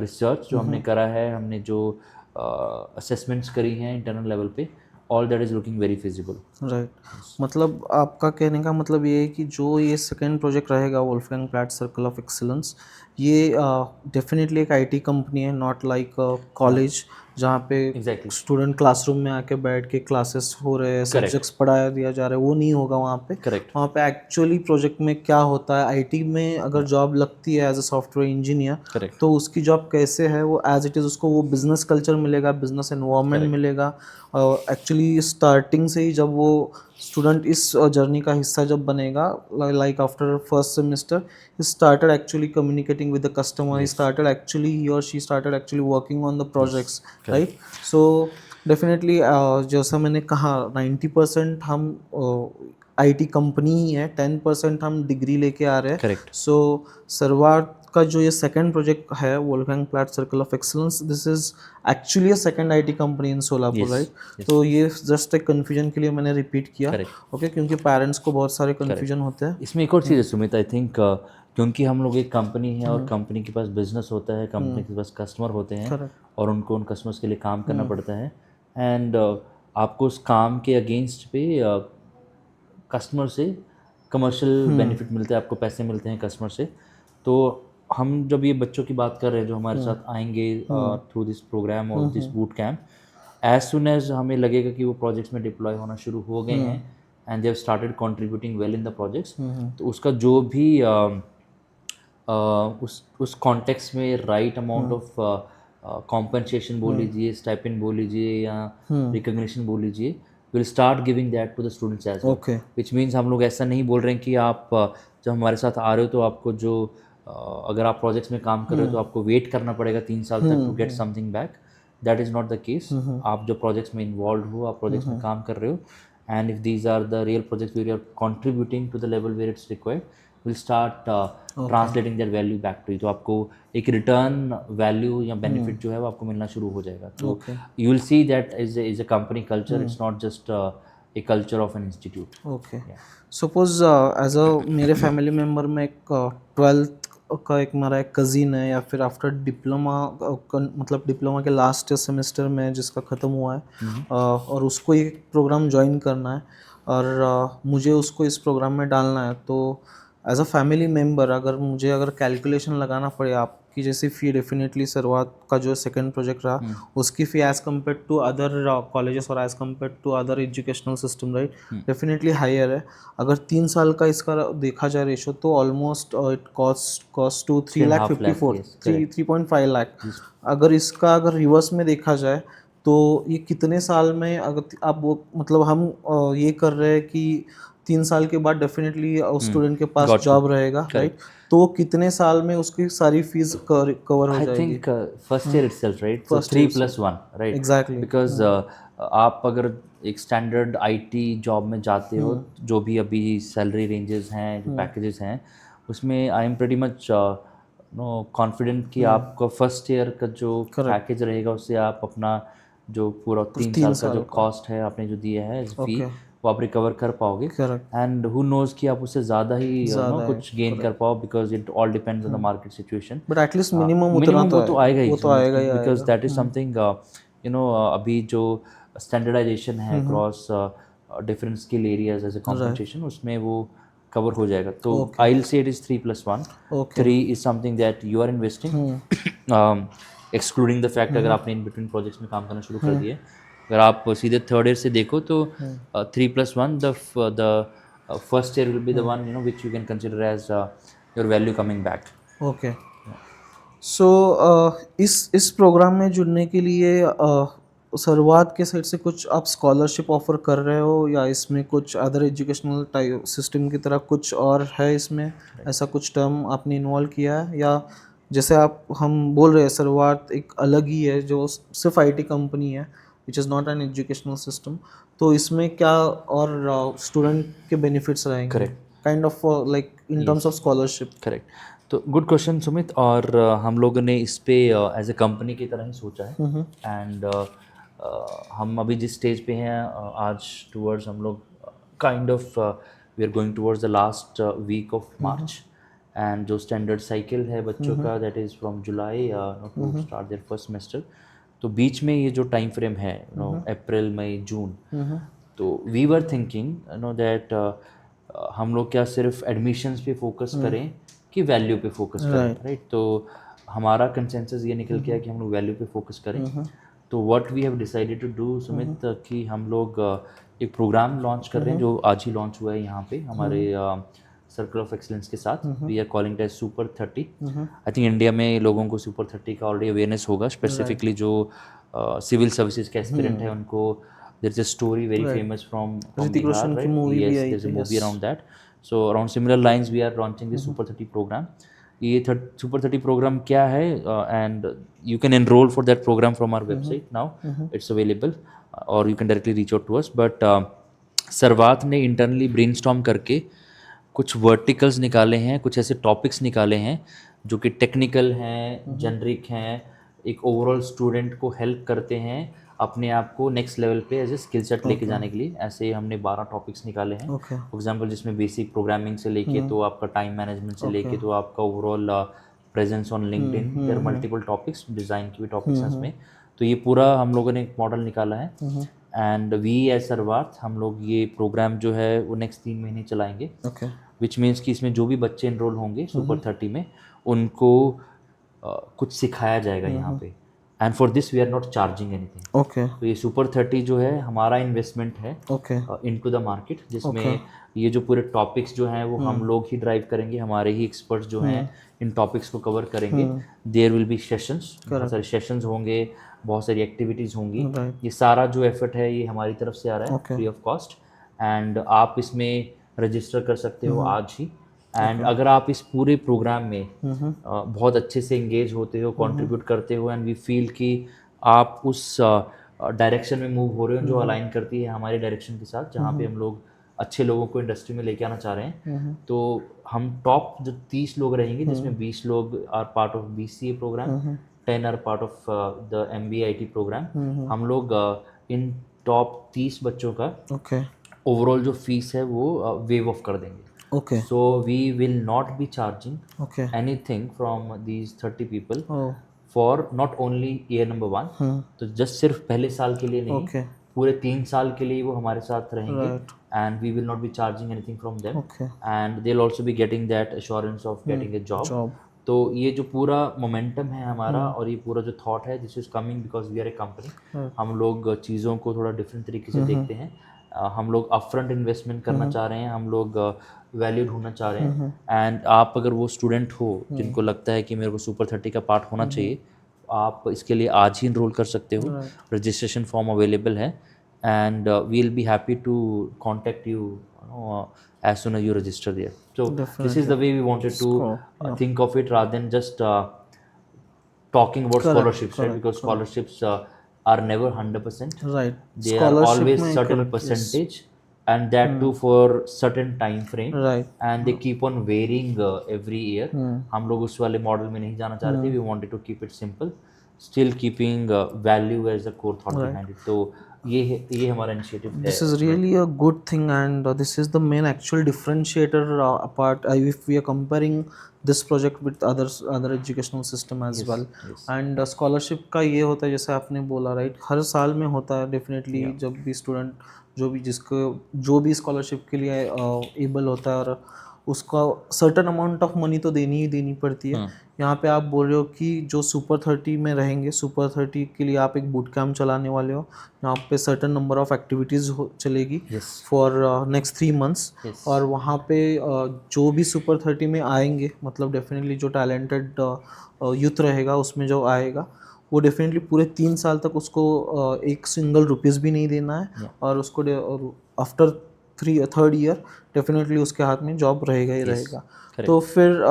research जो हमने करा है, हमने जो असेसमेंट्स करी हैं इंटरनल लेवल पे, all that is looking very feasible. Right. मतलब आपका कहने का मतलब ये है कि जो ये सेकेंड प्रोजेक्ट रहेगा Wolfgang Platt circle of excellence, ये डेफिनेटली एक IT कंपनी है, नॉट लाइक कॉलेज जहाँ पे Exactly. स्टूडेंट क्लासरूम में आके बैठ के क्लासेस हो रहे हैं, सब्जेक्ट्स पढ़ाया दिया जा रहा है, वो नहीं होगा वहाँ पे. करेक्ट. वहाँ पे एक्चुअली प्रोजेक्ट में क्या होता है, IT में अगर जॉब लगती है as a software engineer, correct. तो उसकी जॉब कैसे है वो एज इट इज़, उसको वो बिजनेस कल्चर मिलेगा, बिजनेस एनवायरनमेंट मिलेगा. एक्चुअली स्टार्टिंग से ही जब वो स्टूडेंट इस जर्नी का हिस्सा जब बनेगा, like after first semester he started actually communicating with the customer, he started actually, he और she started actually working on the projects, right. So definitely जैसा मैंने कहा 90% हम IT कंपनी ही है, 10% हम डिग्री लेके आ रहे हैं. करेक्ट. सो सरवार का जो ये सेकंड प्रोजेक्ट है Wolfgang Platt circle of excellence, this is actually a second IT company in Solapur, right. तो ये जस्ट एक कन्फ्यूजन के लिए मैंने रिपीट किया, ओके, क्योंकि पेरेंट्स को बहुत सारे कन्फ्यूजन होते हैं. इसमें एक और चीज़ है सुमित, आई थिंक क्योंकि हम लोग एक कंपनी है और कंपनी के पास बिजनेस होता है, कंपनी के पास कस्टमर होते हैं, और उनको उन कस्टमर्स के लिए काम करना पड़ता है, एंड आपको उस काम के अगेंस्ट पे कस्टमर से कमर्शियल बेनिफिट मिलता है, आपको पैसे मिलते हैं कस्टमर से. तो हम जब ये बच्चों की बात कर रहे हैं जो हमारे साथ आएंगे थ्रू दिस प्रोग्राम और this boot camp, as soon as हमें लगेगा कि वो प्रोजेक्ट्स में डिप्लॉय होना शुरू हो गए हैं and they have started contributing well in the projects, तो उसका जो भी उस कॉन्टेक्स्ट में राइट अमाउंट ऑफ कॉम्पनसेशन बोल लीजिए, स्टाइपेंड बोल लीजिए, या रिकग्निशन बोल लीजिए, will start giving that to the students as well. Okay. Which means हम लोग ऐसा नहीं बोल रहे हैं कि आप जब हमारे साथ आ रहे हो तो आपको जो अगर आप प्रोजेक्ट्स में काम कर रहे हो तो आपको वेट करना पड़ेगा 3 साल तक to get something back. That is not the case. आप जो प्रोजेक्ट्स में इन्वॉल्व हो, आप प्रोजेक्ट्स में काम कर रहे हो, and if these are the real projects where you are contributing to the level where it's required, will start translating that value back to you. तो आपको एक रिटर्न वैल्यू या बेनिफिट जो है वो आपको मिलना शुरू हो जाएगा. तो you will see that is a company culture, it's not just a culture of an institute. Okay. Suppose as a मेरे फैमिली मेम्बर में एक 12th का एक हमारा एक कज़िन है, या फिर आफ्टर डिप्लोमा, मतलब डिप्लोमा के लास्ट सेमेस्टर में जिसका ख़त्म हुआ है, और उसको ये प्रोग्राम ज्वाइन करना है, और मुझे उसको इस प्रोग्राम में डालना है. तो एज अ फैमिली मेम्बर अगर कैलकुलेशन लगाना पड़े, आपकी जैसी फ़ी डेफिनेटली सरवात का जो सेकंड प्रोजेक्ट रहा उसकी fee as compare to other colleges और as compare to other educational system, right, definitely higher है. अगर 3 साल का इसका देखा जाए रेशो, तो almost it cost to 3.5 lakh. अगर इसका रिवर्स में देखा जाए तो ये कितने साल में, अगर आप वो मतलब हम ये कर रहे हैं कि 3 साल के बाद डेफिनेटली स्टूडेंट के पास जॉब रहेगा, राइट, तो कितने साल में उसकी सारी फीस कवर हो जाएगी? I think first year itself, right, so 3+1, right, exactly. Because आप अगर एक स्टैंडर्ड IT जॉब में जाते हो, जो भी अभी सैलरी रेंजेस हैं, जो पैकेजेस हैं, उसमें I am pretty much confident कि आपका फर्स्ट ईयर का जो पैकेज रहेगा उससे आप अपना जो पूरा 3 साल का जो कॉस्ट है आपने जो दिया है फी, वो आप रिकवर कर पाओगे. एंड हु नोज कि आप उससे ज़्यादा ही कुछ गेन कर पाओ, because it all depends on the market situation. But at least minimum उतना तो आएगा ही, वो तो आएगा ही, बिकॉज दैट इज समथिंग अभी जो स्टैंडर्डाइजेशन है cross different skill areas as a compensation, उसमें वो कवर हो जाएगा. तो I will say it is 3+1. Okay. 3 is something that you are investing, excluding the fact अगर आपने इन बिटवीन प्रोजेक्ट्स में काम करना शुरू कर दिए. अगर आप सीधे थर्ड ईयर से देखो तो 3+1, the first year will be the one which you can consider as your value coming back. Okay. So इस प्रोग्राम में जुड़ने के लिए शुरुआत के साइड से कुछ आप स्कॉलरशिप ऑफर कर रहे हो, या इसमें कुछ अदर एजुकेशनल टाइप सिस्टम की तरह कुछ और है इसमें, ऐसा कुछ टर्म आपने इन्वॉल्व किया है? या जैसे हम बोल रहे हैं शुरुआत एक अलग ही है जो सिर्फ आईटी कंपनी है which is not an educational system, तो इसमें क्या और स्टूडेंट के बेनिफिट्स रहेंगे? Correct. Kind of like in terms of scholarship. Correct. तो गुड क्वेश्चन सुमित. और हम लोगों ने इस पे एज ए कंपनी की तरह ही सोचा है. एंड हम अभी जिस स्टेज पे हैं आज टूवर्ड्स हम लोग kind of we are going towards the last week of March. And जो स्टैंडर्ड साइकिल है बच्चों का that is from July to start their first semester. तो बीच में ये जो टाइम फ्रेम है अप्रैल मई जून, तो वी वर थिंकिंग दैट हम लोग क्या सिर्फ एडमिशन्स पे फोकस करें कि वैल्यू पे फोकस करें, राइट. तो हमारा कंसेंसस ये निकल के आया कि हम लोग वैल्यू पे फोकस करें. तो what we have decided to do Sumit कि हम लोग एक प्रोग्राम लॉन्च कर रहे हैं जो आज ही लॉन्च हुआ है यहाँ पे हमारे सर्कल ऑफ एक्सीलेंस के साथ. We are calling it as super 30. I think India में लोगों को सुपर 30 का ऑलरेडी अवेयरनेस होगा. स्पेसिफिकली जो सिविल सर्विसेज के एस्पिरेंट है उनको there is a story very famous from Hrithik Bihar, Roshan की right? movie Yes, भी आई there's a थी, movie yes. around that. So around similar lines we are launching this Super 30 program. ये Super 30 program क्या है? And you can enroll for that program from our website now. It's available, or you can directly reach out to us. But सरवात ने इंटरनली ब्रेनस्टॉर्म करके कुछ वर्टिकल्स निकाले हैं, कुछ ऐसे टॉपिक्स निकाले हैं जो कि टेक्निकल हैं, जेनरिक हैं, एक ओवरऑल स्टूडेंट को हेल्प करते हैं अपने आप को नेक्स्ट लेवल पे एज ए स्किल सेट लेके जाने के लिए. ऐसे हमने 12 टॉपिक्स निकाले हैं. फॉर एग्जांपल जिसमें बेसिक प्रोग्रामिंग से लेके तो आपका टाइम मैनेजमेंट से लेके तो आपका overall presence on LinkedIn, there are multiple topics, design की भी टॉपिक्स हैं इसमें. तो ये पूरा हम लोगों ने एक मॉडल निकाला है. एंड वी एज सर्वार्थ हम लोग ये प्रोग्राम जो है वो नेक्स्ट 3 महीने चलाएंगे. विच मीन्स कि इसमें जो भी बच्चे इनरोल होंगे सुपर 30 में उनको कुछ सिखाया जाएगा यहाँ पे. And for this we are not charging anything. तो ये सुपर 30 जो है हमारा इन्वेस्टमेंट है इनटू द मार्केट, जिसमें ये जो पूरे टॉपिक्स जो हैं वो हम लोग ही ड्राइव करेंगे. हमारे ही एक्सपर्ट्स जो हैं इन टॉपिक्स को कवर करेंगे. देयर विल बी सेशंस, बहुत सारे सेशंस होंगे, बहुत सारी एक्टिविटीज़ होंगी. ये सारा जो एफर्ट है ये हमारी तरफ से आ रहा है फ्री ऑफ कॉस्ट. एंड आप इसमें रजिस्टर कर सकते हो आज ही. एंड अगर आप इस पूरे प्रोग्राम में बहुत अच्छे से इंगेज होते हो, कंट्रीब्यूट करते हो, एंड वी फील कि आप उस डायरेक्शन में मूव हो रहे हो जो अलाइन करती है हमारे डायरेक्शन के साथ, जहाँ पे हम लोग अच्छे लोगों को इंडस्ट्री में लेके आना चाह रहे हैं. तो हम टॉप जो 30 लोग रहेंगे जिसमें 20 लोग are part of BCA program, 10 are part of the MBA IT program. हम लोग इन टॉप 30 बच्चों का ओवरऑल जो फीस है वो वेव ऑफ कर देंगे. So we will not be charging anything from these 30 people for not only year number 1. तो just सिर्फ पहले साल के लिए नहीं, पूरे 3 साल के लिए वो हमारे साथ रहेंगे. And we will not be charging anything from them. And they'll also be getting that assurance of getting a job. तो ये जो पूरा मोमेंटम है हमारा और ये पूरा जो थॉट है this is coming because we are a company. हम लोग चीज़ों को थोड़ा डिफरेंट तरीके से देखते हैं. हम लोग अपफ्रंट इन्वेस्टमेंट करना चाह रहे हैं, हम लोग वैल्यू ढूंढना चाह रहे हैं. एंड आप अगर वो स्टूडेंट हो जिनको लगता है कि मेरे को सुपर 30 का पार्ट होना चाहिए, आप इसके लिए आज ही इनरोल कर सकते हो. रजिस्ट्रेशन फॉर्म अवेलेबल है. And we will be happy to contact you as soon as you register there. So this is the way we wanted to think of it rather than just talking about scholarships, right? Because scholarships are never 100%. They are always certain percentage, and that too for certain time frame. And they keep on varying every year. हम लोग उस वाले मॉडल में नहीं जाना चाह रहे थे. We wanted to keep it simple, still keeping value as the core thought behind it. तो ये हमारा इनिशिएटिव है। This is really a good thing, and this is the main actual differentiator apart if we are comparing this project with other educational system as well. yes. And scholarship का ये होता है जैसे आपने बोला, राइट, हर साल में होता है डेफिनेटली। जब भी स्टूडेंट जो भी स्कॉलरशिप के लिए एबल होता है, और उसका सर्टन अमाउंट ऑफ मनी तो देनी ही देनी पड़ती है। यहाँ पे आप बोल रहे हो कि जो सुपर 30 में रहेंगे, सुपर 30 के लिए आप एक बूट कैम्प चलाने वाले हो, यहाँ पे सर्टन नंबर ऑफ एक्टिविटीज़ चलेगी फॉर नेक्स्ट 3 मंथ्स। और वहाँ पे जो भी सुपर 30 में आएंगे, मतलब डेफिनेटली जो टैलेंटेड यूथ रहेगा उसमें जो आएगा, वो डेफिनेटली पूरे 3 साल तक उसको एक सिंगल रुपीज़ भी नहीं देना है। और उसको आफ्टर थर्ड ईयर डेफिनेटली उसके हाथ में जॉब रहेगा ही रहेगा। तो फिर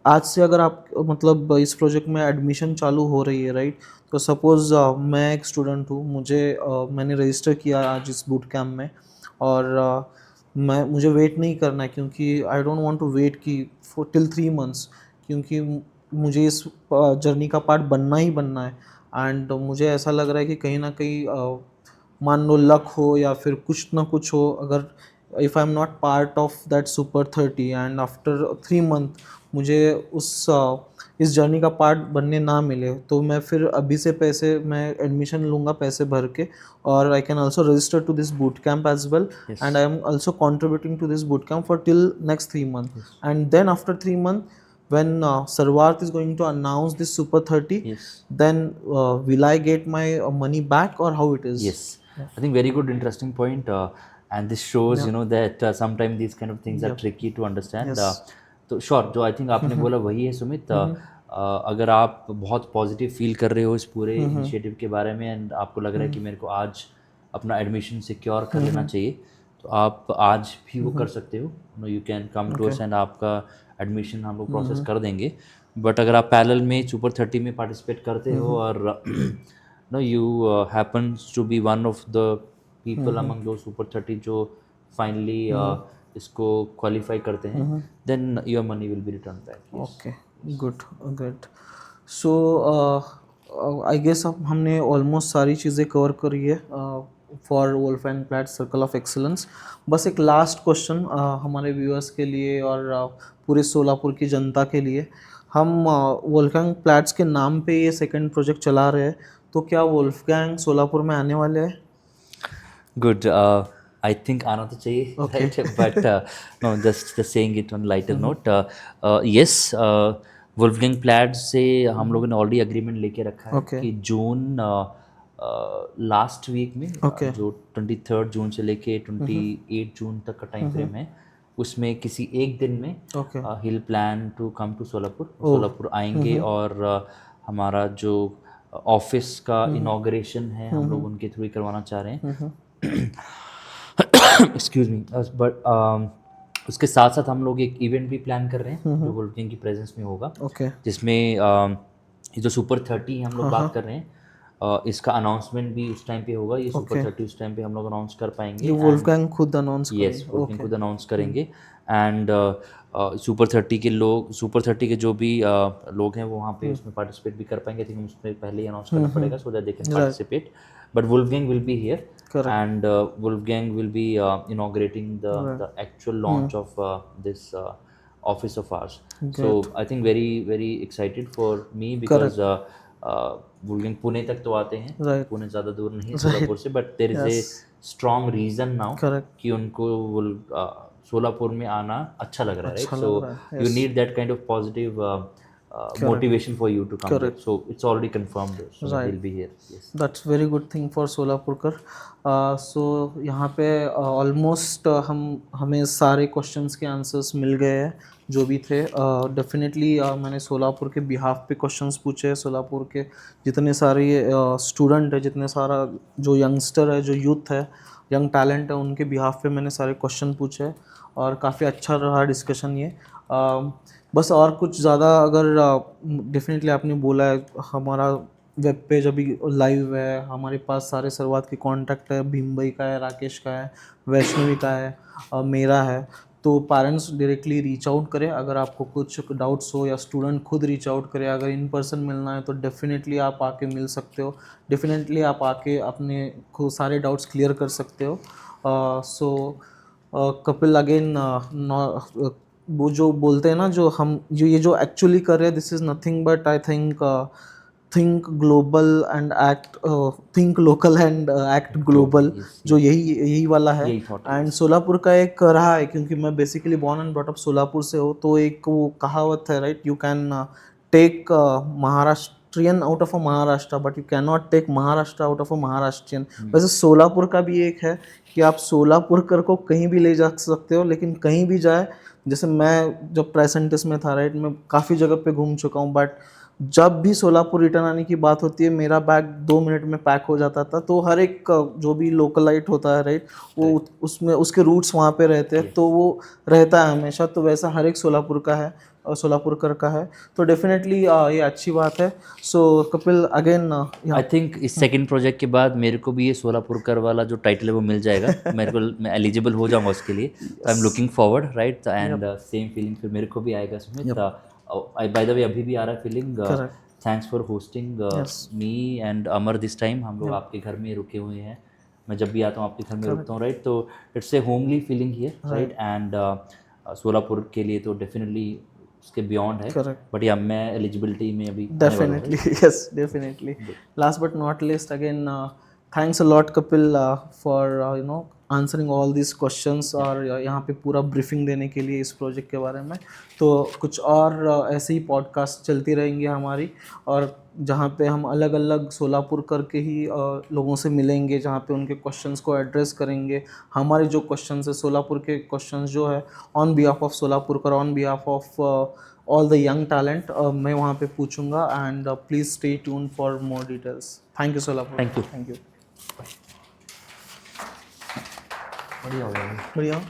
आज से अगर आप मतलब इस प्रोजेक्ट में एडमिशन चालू हो रही है, राइट, तो सपोज़ मैं एक स्टूडेंट हूँ, मैंने रजिस्टर किया आज इस बूट कैम्प में, और मुझे वेट नहीं करना है, क्योंकि I don't want to wait कि फॉर टिल 3 मंथ्स, क्योंकि मुझे इस जर्नी का पार्ट बनना ही बनना है। एंड मुझे ऐसा लग रहा है कि कहीं ना कहीं मान लो लक हो या फिर कुछ ना कुछ हो, अगर if I am not part of that super 30 and after 3 month मुझे इस जर्नी का पार्ट बनने ना मिले, तो मैं फिर अभी से मैं एडमिशन लूँगा पैसे भर के, और I can also register to this boot camp as well, and I am also contributing to this boot camp for till next 3 month. And then after 3 month when Sarwarth is going to announce this Super 30, then will I get my money back, or how it is? Yes, I think very good, interesting point, and this shows that sometimes these kind of things are tricky to understand. तो sure, जो I think आपने बोला वही है सुमित। अगर आप बहुत पॉजिटिव फील कर रहे हो इस पूरे इनिशिएटिव के बारे में, एंड आपको लग रहा है कि मेरे को आज अपना एडमिशन सिक्योर कर लेना चाहिए, तो आप आज भी वो कर सकते हो। You can come to us and आपका एडमिशन हम लोग प्रोसेस कर देंगे। बट अगर आप पैरेलल में सुपर 30 में पार्टिसिपेट करते हो, और you happens to be one of the people among those super 30 जो फाइनली इसको क्वालिफाई करते हैं, then your money will be return back. Okay, good. So I guess अब हमने ऑलमोस्ट सारी चीज़ें कवर करी है for Wolfgang Platts circle of excellence. बस एक लास्ट क्वेश्चन हमारे व्यूअर्स के लिए और पूरे सोलापुर की जनता के लिए, हम वोल्फगैंग प्लैट्स के नाम पे ये सेकंड प्रोजेक्ट चला रहे हैं, तो क्या वोल्फगैंग सोलापुर में आने वाले हैं? गुड, आई थिंक आना तो चाहिए, but no, just saying it on lighter note. Yes, Wolfgang Platts से हम लोगों ने ऑलरेडी एग्रीमेंट लेके रखा है कि जून लास्ट वीक में, जो 23 जून से लेके 28 जून तक का टाइम फ्रेम है, उसमें किसी एक दिन में he'll plan to come to Solapur आएंगे, और हमारा जो ऑफिस का इनॉग्रेशन है हम लोग उनके थ्रू ही करवाना चाह रहे हैं। Excuse me. बट उसके साथ साथ हम लोग एक इवेंट भी प्लान कर रहे हैं जो वोल्फगैंग की प्रेजेंस में होगा, जिसमें ये जो सुपर 30 हम लोग बात कर रहे हैं, इसका अनाउंसमेंट भी उस टाइम पे होगा। ये सुपर 30 उस टाइम पे हम लोग अनाउंस कर पाएंगे। वोल्फगैंग खुद अनाउंस करेंगे? यस, वोल्फगैंग खुद अनाउंस करेंगे। एंड सुपर 30 के जो भी लोग हैं वो वहाँ पे उसमें पार्टिसिपेट भी कर पाएंगे। आई थिंक उसमें पहले ही अनाउंस करना पड़ेगा so that they can participate. But Wolfgang will be here, and Wolfgang will be inaugurating the actual launch of this office of ours. So I think very excited for me, because Wolfgang Pune तक तो आते हैं, पुणे ज़्यादा दूर नहीं है सोलापुर से, but there is a strong reason now कि उनको सोलापुर में आना अच्छा लग रहा है, right? So you need that kind of positive motivation for you to come here. So it's already confirmed, so he'll be here. Yes, that's very good thing for Solapurkar. so यहाँ पे ऑलमोस्ट हमें सारे क्वेश्चंस के आंसर्स मिल गए हैं जो भी थे। डेफिनेटली मैंने सोलापुर के बिहाफ पे क्वेश्चंस पूछे, सोलापुर के जितने सारे स्टूडेंट है, जितने सारा जो यंगस्टर है, जो यूथ है, यंग टैलेंट है, उनके बिहाफ पे मैंने सारे क्वेश्चन पूछे, और काफ़ी अच्छा रहा डिस्कशन ये। बस और कुछ ज़्यादा अगर डेफिनेटली आपने बोला है, हमारा वेब पेज अभी लाइव है, हमारे पास सारे सरवात के कॉन्टैक्ट है, भीम भाई का है, राकेश का है, वैष्णवी का है, मेरा है। तो पेरेंट्स डायरेक्टली रीच आउट करें अगर आपको कुछ डाउट्स हो, या स्टूडेंट खुद रीच आउट करे। अगर इन पर्सन मिलना है तो डेफिनेटली आप आके मिल सकते हो, डेफिनेटली आप आके अपने को सारे डाउट्स क्लियर कर सकते हो। सो कपिल अगेन, वो जो बोलते हैं ना, जो हम जो एक्चुअली कर रहे हैं, this is nothing but I think global and act, think local and act global, yes, जो यही वाला है। यही thought, एंड सोलापुर का एक रहा है, क्योंकि मैं basically born and brought up Solapur से हूँ, तो एक वो कहावत है, right, you can take Maharashtrian out of a Maharashtra but you can not take Maharashtra out of a Maharashtrian. वैसे सोलापुर का भी एक है कि आप सोलापुरकर को कहीं भी ले जा सकते हो, लेकिन कहीं भी जाए, जैसे मैं जब प्रेसेंटिस में था, राइट, मैं काफ़ी जगह पे घूम चुका हूँ, बट जब भी सोलापुर रिटर्न आने की बात होती है, मेरा बैग 2 मिनट में पैक हो जाता था। तो हर एक जो भी लोकलाइट होता है, राइट, वो उसमें उसके रूट्स वहाँ पे रहते हैं, तो वो रहता है हमेशा। तो वैसा हर एक सोलापुर का है और सोलापुरकर का है, तो डेफिनेटली ये अच्छी बात है। सो कपिल अगेन, आई थिंक इस सेकंड प्रोजेक्ट के बाद मेरे को भी ये सोलापुरकर वाला जो टाइटल है वो मिल जाएगा, मेरे को मैं एलिजिबल हो जाऊंगा उसके लिए। I am looking forward, right, and same feeling फिर मेरे को भी आएगा सुमित। बाय द वे अभी भी आ रहा है feeling. Thanks for hosting me and Amar this time. हम लोग आपके घर में रुके हुए हैं, मैं जब भी आता हूँ आपके घर में रुकता हूँ, राइट, तो it's a homely feeling here, right, and Solapur के लिए तो डेफिनेटली उसके बियॉन्ड है, बट या मैं एलिजिबिलिटी में अभी definitely, yes, definitely. Last but not least, again thanks a lot Kapil for answering all this questions, और यहाँ पे पूरा ब्रीफिंग देने के लिए इस प्रोजेक्ट के बारे में। तो कुछ और ऐसे ही पॉडकास्ट चलती रहेंगी हमारी, और जहाँ पे हम अलग अलग सोलापुर करके ही लोगों से मिलेंगे, जहाँ पे उनके क्वेश्चंस को एड्रेस करेंगे। हमारे जो क्वेश्चंस है सोलापुर के क्वेश्चंस जो है, ऑन बिहाफ ऑफ सोलापुरकर, on behalf of all the young talent, मैं वहाँ पे पूछूंगा। And please stay tune for more details. Thank you Solapur. Thank you. Thank you. बढ़िया हो गया। बढ़िया।